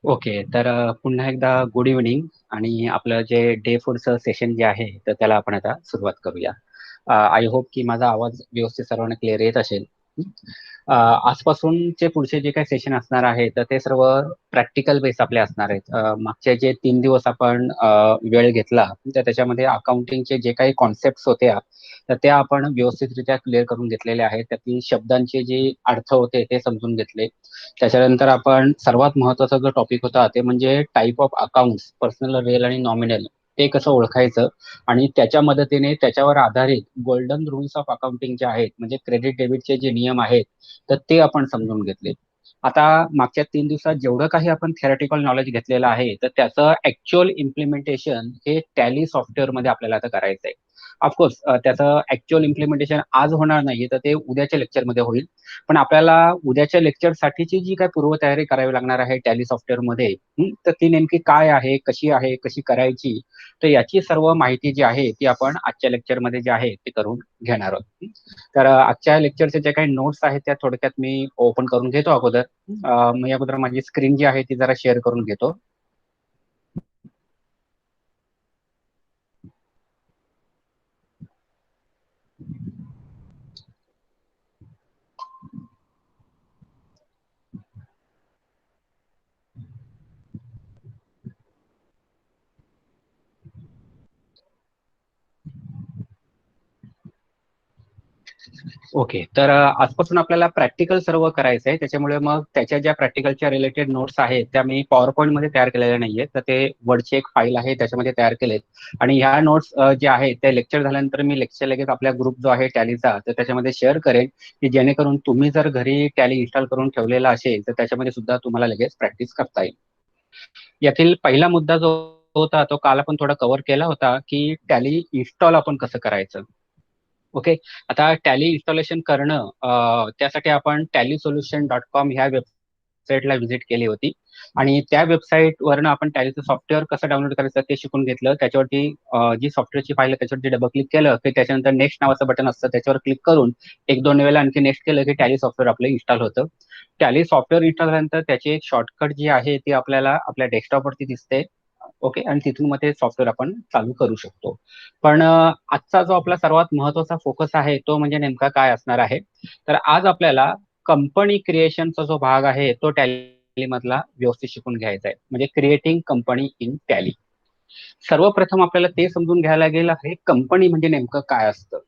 Okay. तर पुन्हा एकदा गुड इव्हनिंग. आणि आपलं जे डे फोरचं सेशन जे आहे तर त्याला आपण आता सुरुवात करूया. आय होप की माझा आवाज व्यवस्थित सर्वांना क्लिअर येत असेल. आजपासूनचे पुढचे जे काही सेशन असणार आहे तर ते सर्व प्रॅक्टिकल बेस आपले असणार आहेत. मागचे जे 3 दिवस आपण वेळ घेतला तर त्याच्यामध्ये अकाउंटिंगचे जे काही कॉन्सेप्ट होत्या तर त्या आपण व्यवस्थितरित्या क्लिअर करून घेतलेले आहेत. त्यातील शब्दांचे जे अर्थ होते ते समजून घेतले. त्याच्यानंतर आपण सर्वात महत्वाचा जो टॉपिक होता ते म्हणजे type of accounts, personal, real आणि नॉमिनल, ते कसं ओळखायचं आणि त्याच्या मदतीने त्याच्यावर आधारित गोल्डन रूल्स ऑफ अकाउंटिंग जे आहेत म्हणजे क्रेडिट डेबिटचे जे नियम आहेत तर ते आपण समजून घेतले. आता मागच्या 3 दिवसात जेवढं काही आपण थेरटिकल नॉलेज घेतलेलं आहे तर त्याचं ऍक्च्युअल इम्प्लिमेंटेशन हे टॅली सॉफ्टवेअरमध्ये आपल्याला आता करायचं आहे. ऑफकोर्स त्याचं ऍक्च्युअल इम्प्लिमेंटेशन आज होणार नाही तर ते उद्याच्या लेक्चरमध्ये होईल. पण आपल्याला उद्याच्या लेक्चरसाठीची जी काही पूर्वतयारी करावी लागणार आहे टॅली सॉफ्टवेअरमध्ये, तर ती नेमकी काय आहे, कशी करायची, तर याची सर्व माहिती जी आहे ती आपण आजच्या लेक्चरमध्ये जे आहे ते करून घेणार आहोत. तर आजच्या लेक्चरचे जे काही नोट्स आहेत त्या थोडक्यात मी ओपन करून घेतो अगोदर. मी अगोदर माझी स्क्रीन जी आहे ती जरा शेअर करून घेतो. ओके. तर आजपासून आपल्याला प्रॅक्टिकल सर्व करायचं आहे. त्याच्यामुळे मग त्याच्या ज्या प्रॅक्टिकलच्या रिलेटेड नोट्स आहेत त्या मी पॉवर पॉईंटमध्ये तयार केलेल्या नाहीये. तर ते वर्डची एक फाईल आहे त्याच्यामध्ये तयार केलेत. आणि ह्या नोट्स जे आहेत त्या लेक्चर झाल्यानंतर मी लेक्चर लगेच आपल्या ग्रुप जो आहे टॅलीचा तर त्याच्यामध्ये शेअर करेन की जेणेकरून तुम्ही जर घरी टॅली इन्स्टॉल करून ठेवलेला असेल तर त्याच्यामध्ये सुद्धा तुम्हाला लगेच प्रॅक्टिस करता येईल. यातील पहिला मुद्दा जो होता तो काल आपण थोडा कव्हर केला होता की टॅली इन्स्टॉल आपण कसं करायचं. ओके. आता टॅली इन्स्टॉलेशन करणं त्यासाठी आपण tallysolution.com ह्या वेबसाईटला व्हिजिट केली होती आणि त्या वेबसाईटवरनं आपण टॅलीचं सॉफ्टवेअर कसं डाउनलोड करायचं ते शिकून घेतलं. त्याच्यावरती जी सॉफ्टवेअरची फाईल आहे त्याच्यावरती डबल क्लिक केलं की त्याच्यानंतर नेक्स्ट नावाचं बटन असतं त्याच्यावर क्लिक करून एक दोन वेळेला आणखी नेक्स्ट केलं की टॅली सॉफ्टवेअर आपलं इन्स्टॉल होतं. टॅली सॉफ्टवेअर इन्स्टॉल झाल्यानंतर त्याची एक शॉर्टकट जी आहे ती आपल्याला आपल्या डेस्कटॉपवरती दिसते. ओके. आणि तिथून मग ते सॉफ्टवेअर आपण चालू करू शकतो. पण आजचा जो आपला सर्वात महत्वाचा फोकस आहे तो म्हणजे नेमका काय असणार आहे. तर आज आपल्याला कंपनी क्रिएशनचा जो भाग आहे तो टॅली मधला व्यवस्थित शिकून घ्यायचा आहे म्हणजे क्रिएटिंग कंपनी इन टॅली. सर्वप्रथम आपल्याला ते समजून घ्यायला लागेल आहे कंपनी म्हणजे नेमकं काय असतं.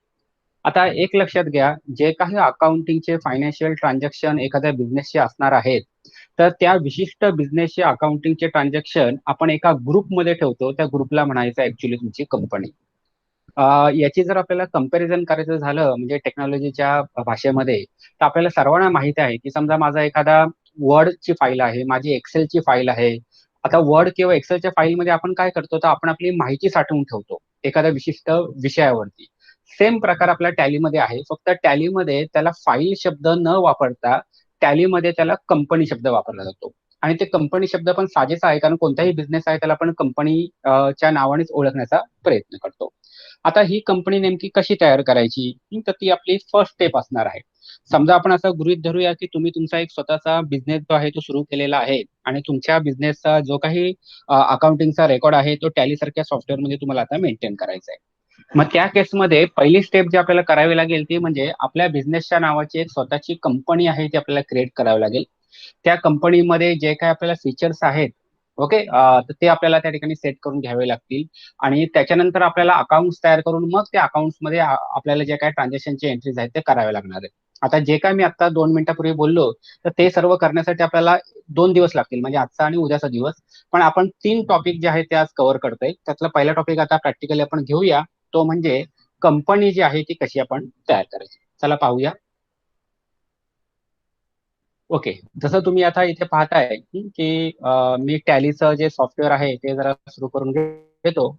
आता एक लक्षात घ्या, जे काही अकाउंटिंगचे फायनान्शियल ट्रान्झॅक्शन एखाद्या बिझनेसचे असणार आहेत तर त्या विशिष्ट बिझनेसचे अकाउंटिंगचे ट्रान्झॅक्शन आपण एका ग्रुपमध्ये ठेवतो. त्या ग्रुपला म्हणायचं ऍक्च्युली तुमची कंपनी. याची जर आपल्याला कंपॅरिझन करायचं झालं म्हणजे टेक्नॉलॉजीच्या भाषेमध्ये तर आपल्याला सर्वांना माहित आहे की समजा माझा एखादा वर्डची फाईल आहे, माझी एक्सेलची फाईल आहे. आता वर्ड किंवा एक्सेलच्या फाईलमध्ये आपण काय करतो तर आपण आपली माहिती साठवून ठेवतो एखाद्या विशिष्ट विषयावरती. सेम प्रकार आपल्या टॅलीमध्ये आहे, फक्त टॅलीमध्ये त्याला फाईल शब्द न वापरता टॅलीमध्ये त्याला कंपनी शब्द वापरला जातो. आणि ते कंपनी शब्द पण साजेच आहे कारण कोणताही बिझनेस आहे त्याला आपण कंपनी च्या नावानेच ओळखण्याचा प्रयत्न करतो. आता ही कंपनी नेमकी कशी तयार करायची तर ती आपली फर्स्ट स्टेप असणार आहे. समजा आपण असं गृहीत धरूया की तुम्ही तुमचा एक स्वतःचा बिझनेस जो आहे तो सुरू केलेला आहे आणि तुमच्या बिझनेसचा जो काही अकाउंटिंगचा रेकॉर्ड आहे तो टॅली सारख्या सॉफ्टवेअरमध्ये तुम्हाला आता मेंटेन करायचा आहे. मग त्या केसमध्ये पहिली स्टेप जी आपल्याला करावी लागेल ती म्हणजे आपल्या बिझनेसच्या नावाची एक स्वतःची कंपनी आहे ती आपल्याला क्रिएट करावी लागेल. त्या कंपनीमध्ये जे काही आपल्याला फीचर्स आहेत ओके तर ते आपल्याला त्या ठिकाणी सेट करून घ्यावे लागतील. आणि त्याच्यानंतर आपल्याला अकाउंट्स तयार करून मग त्या अकाउंट्समध्ये आपल्याला जे काही ट्रान्झॅक्शनचे एंट्रीज आहेत ते करावे लागणार आहेत. आता जे काय मी आता 2 मिनिटापूर्वी बोललो तर ते सर्व करण्यासाठी आपल्याला 2 दिवस लागतील म्हणजे आजचा आणि उद्याचा दिवस. पण आपण 3 टॉपिक जे आहेत ते आज कव्हर करतोय. त्यातला पहिला टॉपिक आता प्रॅक्टिकली आपण घेऊया. तो म्हणजे कंपनी जी आहे ती कशी आपण तयार करायची. चला पाहूया. ओके. जसं तुम्ही आता इथे पाहताय की मी टॅलीचं जे सॉफ्टवेअर आहे ते जरा सुरू करून घेतो.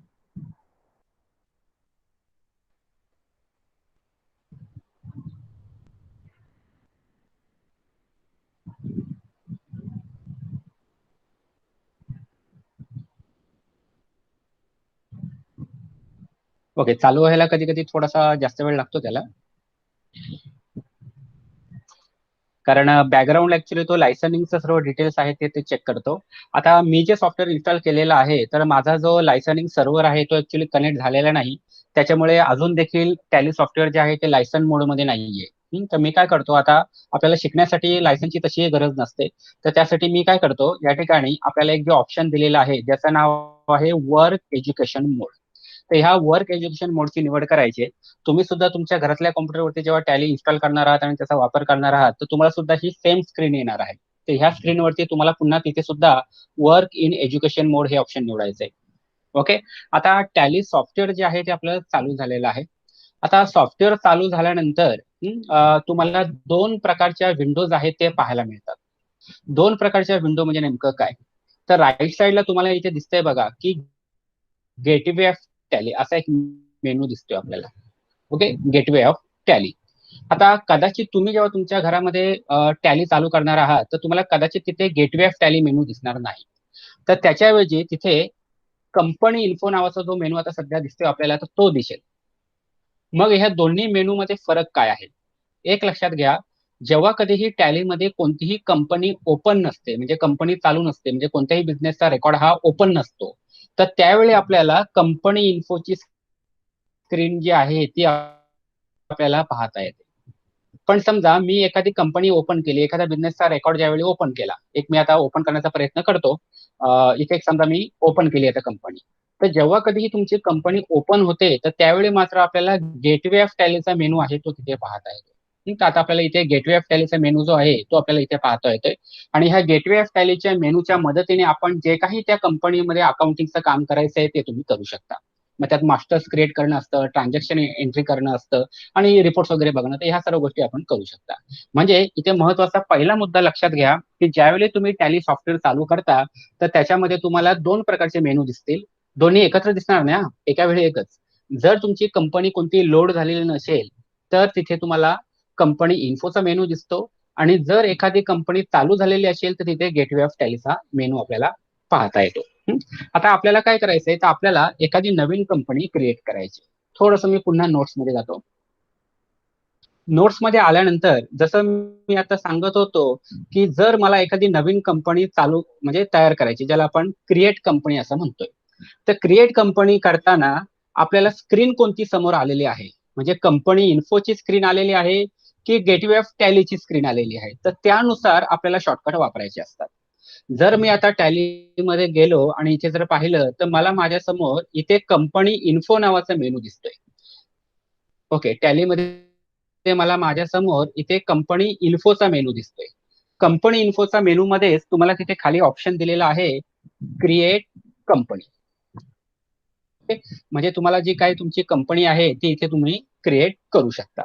ओके. चालू व्हायला कधी कधी थोडासा जास्त वेळ लागतो त्याला. कारण बॅकग्राऊंड ऍक्च्युली तो लायसनिंगचं सर्व डिटेल्स आहे ते ते चेक करतो. आता मी जे सॉफ्टवेअर इन्स्टॉल केलेलं आहे तर माझा जो लायसनिंग सर्व्हर आहे तो ऍक्च्युली कनेक्ट झालेला नाही. त्याच्यामुळे अजून देखील टॅली सॉफ्टवेअर जे आहे ते लायसन मोडमध्ये नाहीये. तर मी काय करतो आता, आपल्याला शिकण्यासाठी लायसनची तशी गरज नसते. तर त्यासाठी मी काय करतो, या ठिकाणी आपल्याला एक जे ऑप्शन दिलेलं आहे ज्याचं नाव आहे वर्क एज्युकेशन मोड. तर ह्या वर्क एज्युकेशन मोडची निवड करायची. तुम्ही सुद्धा तुमच्या घरातल्या कॉम्प्युटरवरती जेव्हा टॅली इन्स्टॉल करणार आहात आणि त्याचा वापर करणार आहात तर तुम्हाला सुद्धा ही सेम स्क्रीन येणार आहे. तर ह्या स्क्रीनवरती तुम्हाला पुन्हा तिथे सुद्धा वर्क इन एज्युकेशन मोड हे ऑप्शन निवडायचं आहे. ओके. आता टॅली सॉफ्टवेअर जे आहे ते आपलं चालू झालेलं आहे. आता सॉफ्टवेअर चालू झाल्यानंतर तुम्हाला दोन प्रकारच्या विंडोज आहेत ते पाहायला मिळतात. दोन प्रकारच्या विंडो म्हणजे नेमकं काय, तर राईट साईडला तुम्हाला इथे दिसतंय बघा की गेटवे ऑफ टॅली असा एक मेनू दिसतोय आपल्याला. Okay, gateway of tally. आता कदाचित तुम्ही जेव्हा तुमच्या घरामध्ये टॅली चालू करणार आहात तर तुम्हाला कदाचित तिथे गेटवे ऑफ टॅली मेनू दिसणार नाही. तर त्याच्याऐवजी तिथे कंपनी इन्फो नावाचा जो मेनू आता सध्या दिसतोय आपल्याला तर तो दिसेल. मग ह्या दोन्ही मेनू मध्ये फरक काय आहे, एक लक्षात घ्या. जेव्हा कधीही टॅलीमध्ये कोणतीही कंपनी ओपन नसते, म्हणजे कंपनी चालू नसते, म्हणजे कोणत्याही बिझनेसचा रेकॉर्ड हा ओपन नसतो, तर त्यावेळी आपल्याला कंपनी इन्फोची स्क्रीन जी आहे ती आपल्याला पाहता येते. पण समजा मी एखादी कंपनी ओपन केली, एखाद्या बिझनेसचा रेकॉर्ड ज्यावेळी ओपन केला, एक मी आता ओपन करण्याचा प्रयत्न करतो. इथे एक समजा मी ओपन केली आता कंपनी. तर जेव्हा कधीही तुमची कंपनी ओपन होते तर त्यावेळी मात्र आपल्याला गेटवे ऑफ टॅलीचा मेनू आहे तो तिथे पाहता येतो. तर आता आपल्याला इथे गेटवे ऑफ टॅलीचा मेनू जो आहे तो आपल्याला इथे पाहता येतोय. आणि ह्या गेटवे ऑफ टॅलीच्या मेनूच्या मदतीने आपण जे काही त्या कंपनीमध्ये अकाउंटिंगचं काम करायचं आहे ते तुम्ही करू शकता. मग त्यात मास्टर्स क्रिएट करणं असतं, ट्रान्झॅक्शन एंट्री करणं असतं आणि रिपोर्ट्स वगैरे बघणं, तर ह्या सर्व गोष्टी आपण करू शकता. म्हणजे इथे महत्वाचा पहिला मुद्दा लक्षात घ्या की ज्यावेळी तुम्ही टॅली सॉफ्टवेअर चालू करता तर त्याच्यामध्ये तुम्हाला दोन प्रकारचे मेनू दिसतील. दोन्ही एकत्र दिसणार नाही, एका वेळी एकच. जर तुमची कंपनी कोणती लोड झालेली नसेल तर तिथे तुम्हाला कंपनी इन्फोचा मेनू दिसतो. आणि जर एखादी कंपनी चालू झालेली असेल तर तिथे गेटवे ऑफ टॅलीचा मेनू आपल्याला पाहता येतो. आता आपल्याला काय करायचंय, तर आपल्याला एखादी नवीन कंपनी क्रिएट करायची. थोडंसं मी पुन्हा नोट्स मध्ये जातो. नोट्स मध्ये आल्यानंतर जसं मी आता सांगत होतो की जर मला एखादी नवीन कंपनी चालू म्हणजे तयार करायची, ज्याला आपण क्रिएट कंपनी असं म्हणतोय, तर क्रिएट कंपनी करताना आपल्याला स्क्रीन कोणती समोर आलेली आहे, म्हणजे कंपनी इन्फोची स्क्रीन आलेली आहे की गेटवे ऑफ टॅलीची स्क्रीन आलेली आहे, तर त्यानुसार आपल्याला शॉर्टकट वापरायचे असतात. जर मी आता टॅलीमध्ये गेलो आणि इथे जर पाहिलं तर मला माझ्या समोर इथे कंपनी इन्फो नावाचा मेनू दिसतोय. ओके, टॅलीमध्ये मला माझ्या समोर इथे कंपनी इन्फोचा मेनू दिसतोय. कंपनी इन्फोचा मेनू मध्येच तुम्हाला तिथे खाली ऑप्शन दिलेला आहे क्रिएट कंपनी. म्हणजे तुम्हाला जी काही तुमची कंपनी आहे ती इथे तुम्ही क्रिएट करू शकता.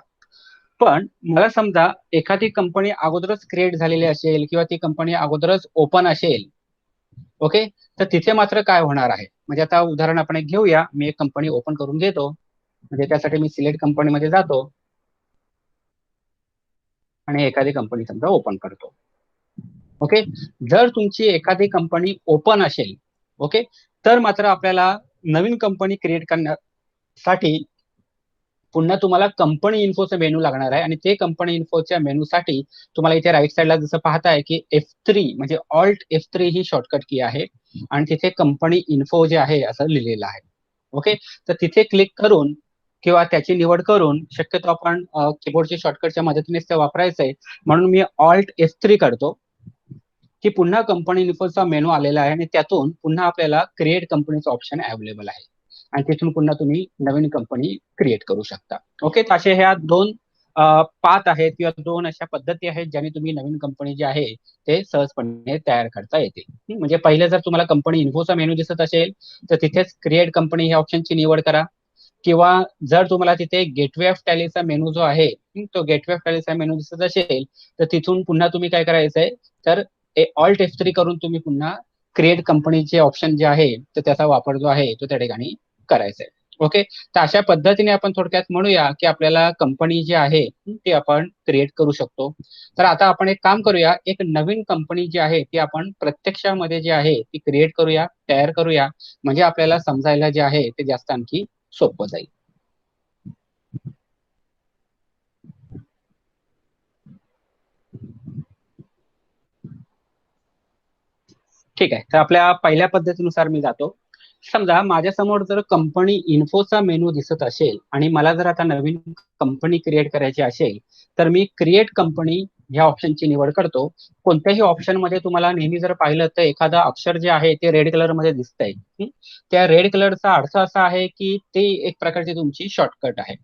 पण मला समजा एखादी कंपनी अगोदरच क्रिएट झालेली असेल किंवा ती कंपनी अगोदरच ओपन असेल, ओके, तर तिथे मात्र काय होणार आहे, म्हणजे आता उदाहरण आपण एक घेऊया. मी एक कंपनी ओपन करून घेतो, म्हणजे त्यासाठी मी सिलेक्ट कंपनीमध्ये जातो आणि एखादी कंपनी समजा ओपन करतो. ओके. जर तुमची एखादी कंपनी ओपन असेल, ओके, तर मात्र आपल्याला नवीन कंपनी क्रिएट करण्यासाठी पुन्हा तुम्हाला कंपनी इन्फोचा मेनू लागणार आहे. आणि ते कंपनी इन्फोच्या मेनूसाठी तुम्हाला इथे राईट साईडला जसं पाहताय की F3 म्हणजे ऑल्ट F3 ही शॉर्टकट की आहे आणि तिथे कंपनी इन्फो जे आहे असं लिहिलेलं आहे. ओके. तर तिथे क्लिक करून किंवा त्याची निवड करून, शक्यतो आपण कीबोर्डच्या शॉर्टकटच्या मदतीनेच ते वापरायचंय, म्हणून मी ऑल्ट F3 करतो की पुन्हा कंपनी इन्फोचा मेनू आलेला आहे आणि त्यातून पुन्हा आपल्याला क्रिएट कंपनीचं ऑप्शन अवेलेबल आहे आणि तिथून पुन्हा तुम्ही नवीन कंपनी क्रिएट करू शकता. ओके. तर असे ह्या दोन पाथ आहेत किंवा दोन अशा पद्धती आहेत ज्याने तुम्ही नवीन कंपनी जी आहे ते सहजपणे तयार करता येते. म्हणजे पहिले जर तुम्हाला कंपनी इन्फोचा मेनू दिसत असेल तर तिथेच क्रिएट कंपनी ह्या ऑप्शनची निवड करा. किंवा जर तुम्हाला तिथे गेटवे ऑफ टॅलीचा मेनू जो आहे तो गेटवे ऑफ टॅलीचा मेनू दिसत असेल तर तिथून पुन्हा तुम्ही काय करायचंय, तर ऑल्ट F3 करून तुम्ही पुन्हा क्रिएट कंपनीचे ऑप्शन जे आहे तर त्याचा वापर जो आहे तो त्या ठिकाणी करायचा आहे. ओके. तर अशा पद्धतीने आपण थोडक्यात म्हणूया की आपल्याला कंपनी जी आहे ती आपण क्रिएट करू शकतो. तर आता आपण एक काम करूया, एक नवीन कंपनी जी आहे ती आपण प्रत्यक्षामध्ये जी आहे ती क्रिएट करूया, तयार करूया, म्हणजे आपल्याला समजायला जे आहे ते जास्त आणखी सोपं जाईल. ठीक आहे, तर आपल्या पहिल्या पद्धतीनुसार मी जातो. समजा माझ्यासमोर जर कंपनी इन्फोचा मेनू दिसत असेल आणि मला जर आता नवीन कंपनी क्रिएट करायची असेल, तर मी क्रिएट कंपनी ह्या ऑप्शनची निवड करतो. कोणत्याही ऑप्शन मध्ये तुम्हाला नेहमी जर पाहिलं तर एखादा अक्षर जे आहे ते रेड कलर मध्ये दिसतंय. त्या रेड कलरचा अर्थ असा आहे की ते एक प्रकारची तुमची शॉर्टकट आहे.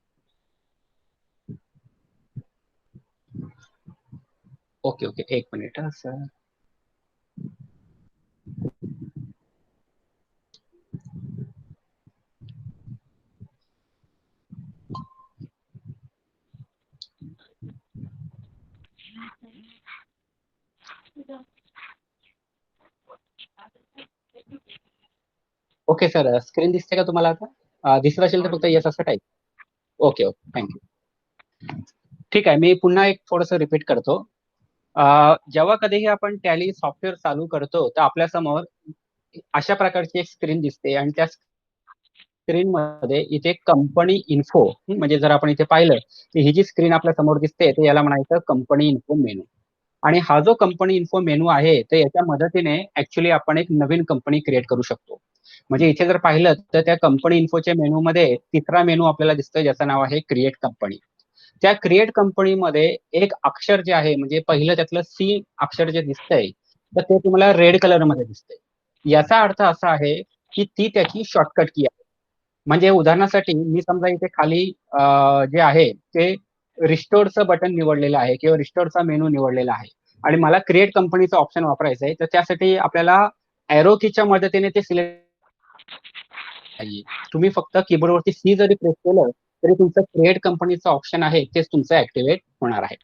ओके ओके, एक minute sir. Okay sir, screen दिसते का तुम्हाला आता? दिसत असेल तर फक्त येस असं टाईप. Okay okay, thank you. ठीक आहे, मी पुन्हा एक थोडंसं रिपीट करतो. जेव्हा कधीही आपण टॅली सॉफ्टवेअर चालू करतो तर आपल्या समोर अशा प्रकारची एक स्क्रीन दिसते आणि त्या स्क्रीन मध्ये इथे कंपनी इन्फो, म्हणजे जर आपण इथे पाहिलं तर ही जी स्क्रीन आपल्या समोर दिसते ते याला म्हणायचं कंपनी इन्फो मेनू. आणि हा जो कंपनी इन्फो मेनू आहे तर याच्या मदतीने ऍक्च्युली आपण एक नवीन कंपनी क्रिएट करू शकतो. म्हणजे इथे जर पाहिलं तर त्या कंपनी इन्फोच्या मेनू मध्ये तिसरा मेनू आपल्याला दिसतोय ज्याचं नाव आहे क्रिएट कंपनी. त्या क्रिएट कंपनीमध्ये एक अक्षर जे आहे म्हणजे पहिलं त्यातलं सी अक्षर जे दिसतंय तर ते तुम्हाला रेड कलर मध्ये दिसतंय. याचा अर्थ असा आहे की ती त्याची शॉर्टकट की आहे. म्हणजे उदाहरणासाठी मी समजा इथे खाली जे आहे ते रिस्टोरचं बटन निवडलेलं आहे किंवा रिस्टोरचा मेनू निवडलेला आहे आणि मला क्रिएट कंपनीचं ऑप्शन वापरायचं आहे, तर त्यासाठी आपल्याला एरो कीच्या मदतीने ते सिलेक्ट पाहिजे. तुम्ही फक्त कीबोर्डवरती सी जरी प्रेस केलं तरी तुमचं क्रिएट कंपनीचं ऑप्शन आहे तेच तुमचं ऍक्टिव्हेट होणार आहे.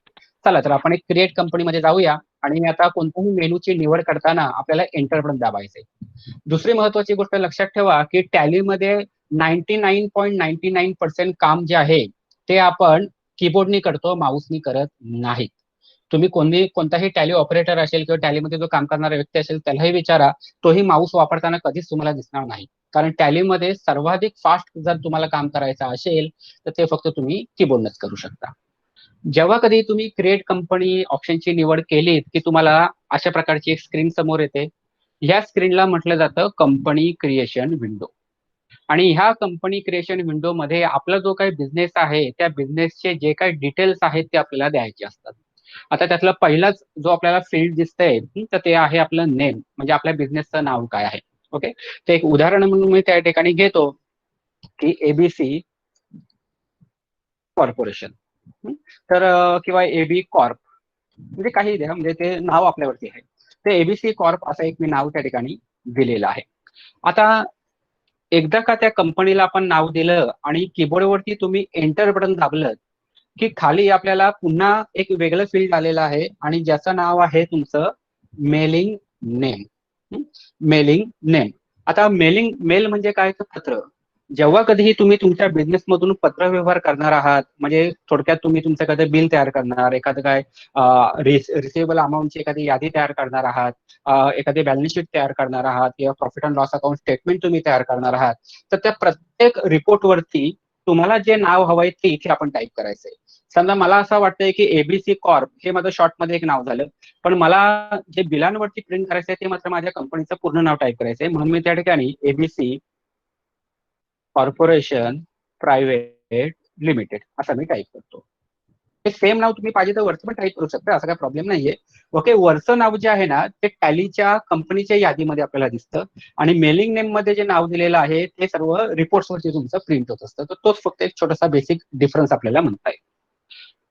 चला तर आपण एक क्रिएट कंपनीमध्ये जाऊया आणि आता कोणत्याही मेनूची निवड करताना आपल्याला एंटर बटन दाबायचंय. दुसरी महत्वाची गोष्ट लक्षात ठेवा की टॅलीमध्ये 99.99% काम जे आहे ते आपण कीबोर्डनी करतो, माऊसनी करत नाही. तुम्ही कोणताही टॅली ऑपरेटर असेल किंवा टॅलीमध्ये जो काम करणारा व्यक्ती असेल त्यालाही विचारा, तोही माऊस वापरताना कधीच तुम्हाला दिसणार नाही. कारण टॅलीमध्ये सर्वाधिक फास्ट जर तुम्हाला काम करायचं असेल तर ते फक्त तुम्ही कीबोर्डनच करू शकता. जेव्हा कधी तुम्ही क्रिएट कंपनी ऑप्शनची निवड केलीत की तुम्हाला अशा प्रकारची एक स्क्रीन समोर येते. ह्या स्क्रीनला म्हटलं जातं कंपनी क्रिएशन विंडो. आणि ह्या कंपनी क्रिएशन विंडो मध्ये आपला जो काही बिझनेस आहे त्या बिझनेसचे जे काही डिटेल्स आहेत ते आपल्याला द्यायचे असतात. आता त्यातला पहिलाच जो आपल्याला फील्ड दिसतंय तर ते आहे आपलं नेम, म्हणजे आपल्या बिझनेसचं नाव काय आहे. ओके, तर एक उदाहरण म्हणून मी त्या ठिकाणी घेतो की एबीसी कॉर्पोरेशन. तर किंवा एबी कॉर्प, म्हणजे काही द्या, म्हणजे ते नाव आपल्यावरती आहे. ते एबीसी कॉर्प असं एक मी नाव त्या ठिकाणी दिलेलं आहे. आता एकदा का त्या कंपनीला आपण नाव दिलं आणि कीबोर्डवरती तुम्ही एंटर बटन दाबलं की खाली आपल्याला पुन्हा एक वेगळं फील्ड आलेलं आहे आणि ज्याचं नाव आहे तुमचं मेलिंग नेम. Mailing name. आता मेल म्हणजे काय तर पत्र. जेव्हा कधीही तुम्ही तुमच्या बिझनेस मधून पत्र व्यवहार करणार आहात, म्हणजे थोडक्यात तुम्ही तुमचं एखादं बिल तयार करणार, एखादं काय रिसिवेबल अमाऊंटची एखादी यादी तयार करणार आहात, एखादी बॅलन्स शीट तयार करणार आहात किंवा profit and loss account statement तुम्ही तयार करणार आहात, तर त्या प्रत्येक रिपोर्टवरती तुम्हाला जे नाव हवंय ते इथे आपण टाईप करायचंय. समजा मला असं वाटतंय की एबीसी कॉर्प हे माझं शॉर्ट मध्ये एक नाव झालं, पण मला जे बिलांवरती प्रिंट करायचंय ते मात्र माझ्या कंपनीचं पूर्ण नाव टाईप करायचंय. म्हणून मी त्या ठिकाणी एबीसी कॉर्पोरेशन प्रायव्हेट लिमिटेड असं मी टाईप करतो. हे सेम नाव तुम्ही पाहिजे तर वरचं पण टाईप करू शकता, असा काही प्रॉब्लेम नाहीये. ओके, वरचं नाव जे आहे ना ते टॅलीच्या कंपनीच्या यादीमध्ये आपल्याला दिसतं आणि मेलिंग नेम मध्ये जे नाव दिलेलं आहे ते सर्व रिपोर्ट्स वरती तुमचं प्रिंट होत असतं. तर तोच फक्त एक छोटासा बेसिक डिफरन्स आपल्याला म्हणता येईल.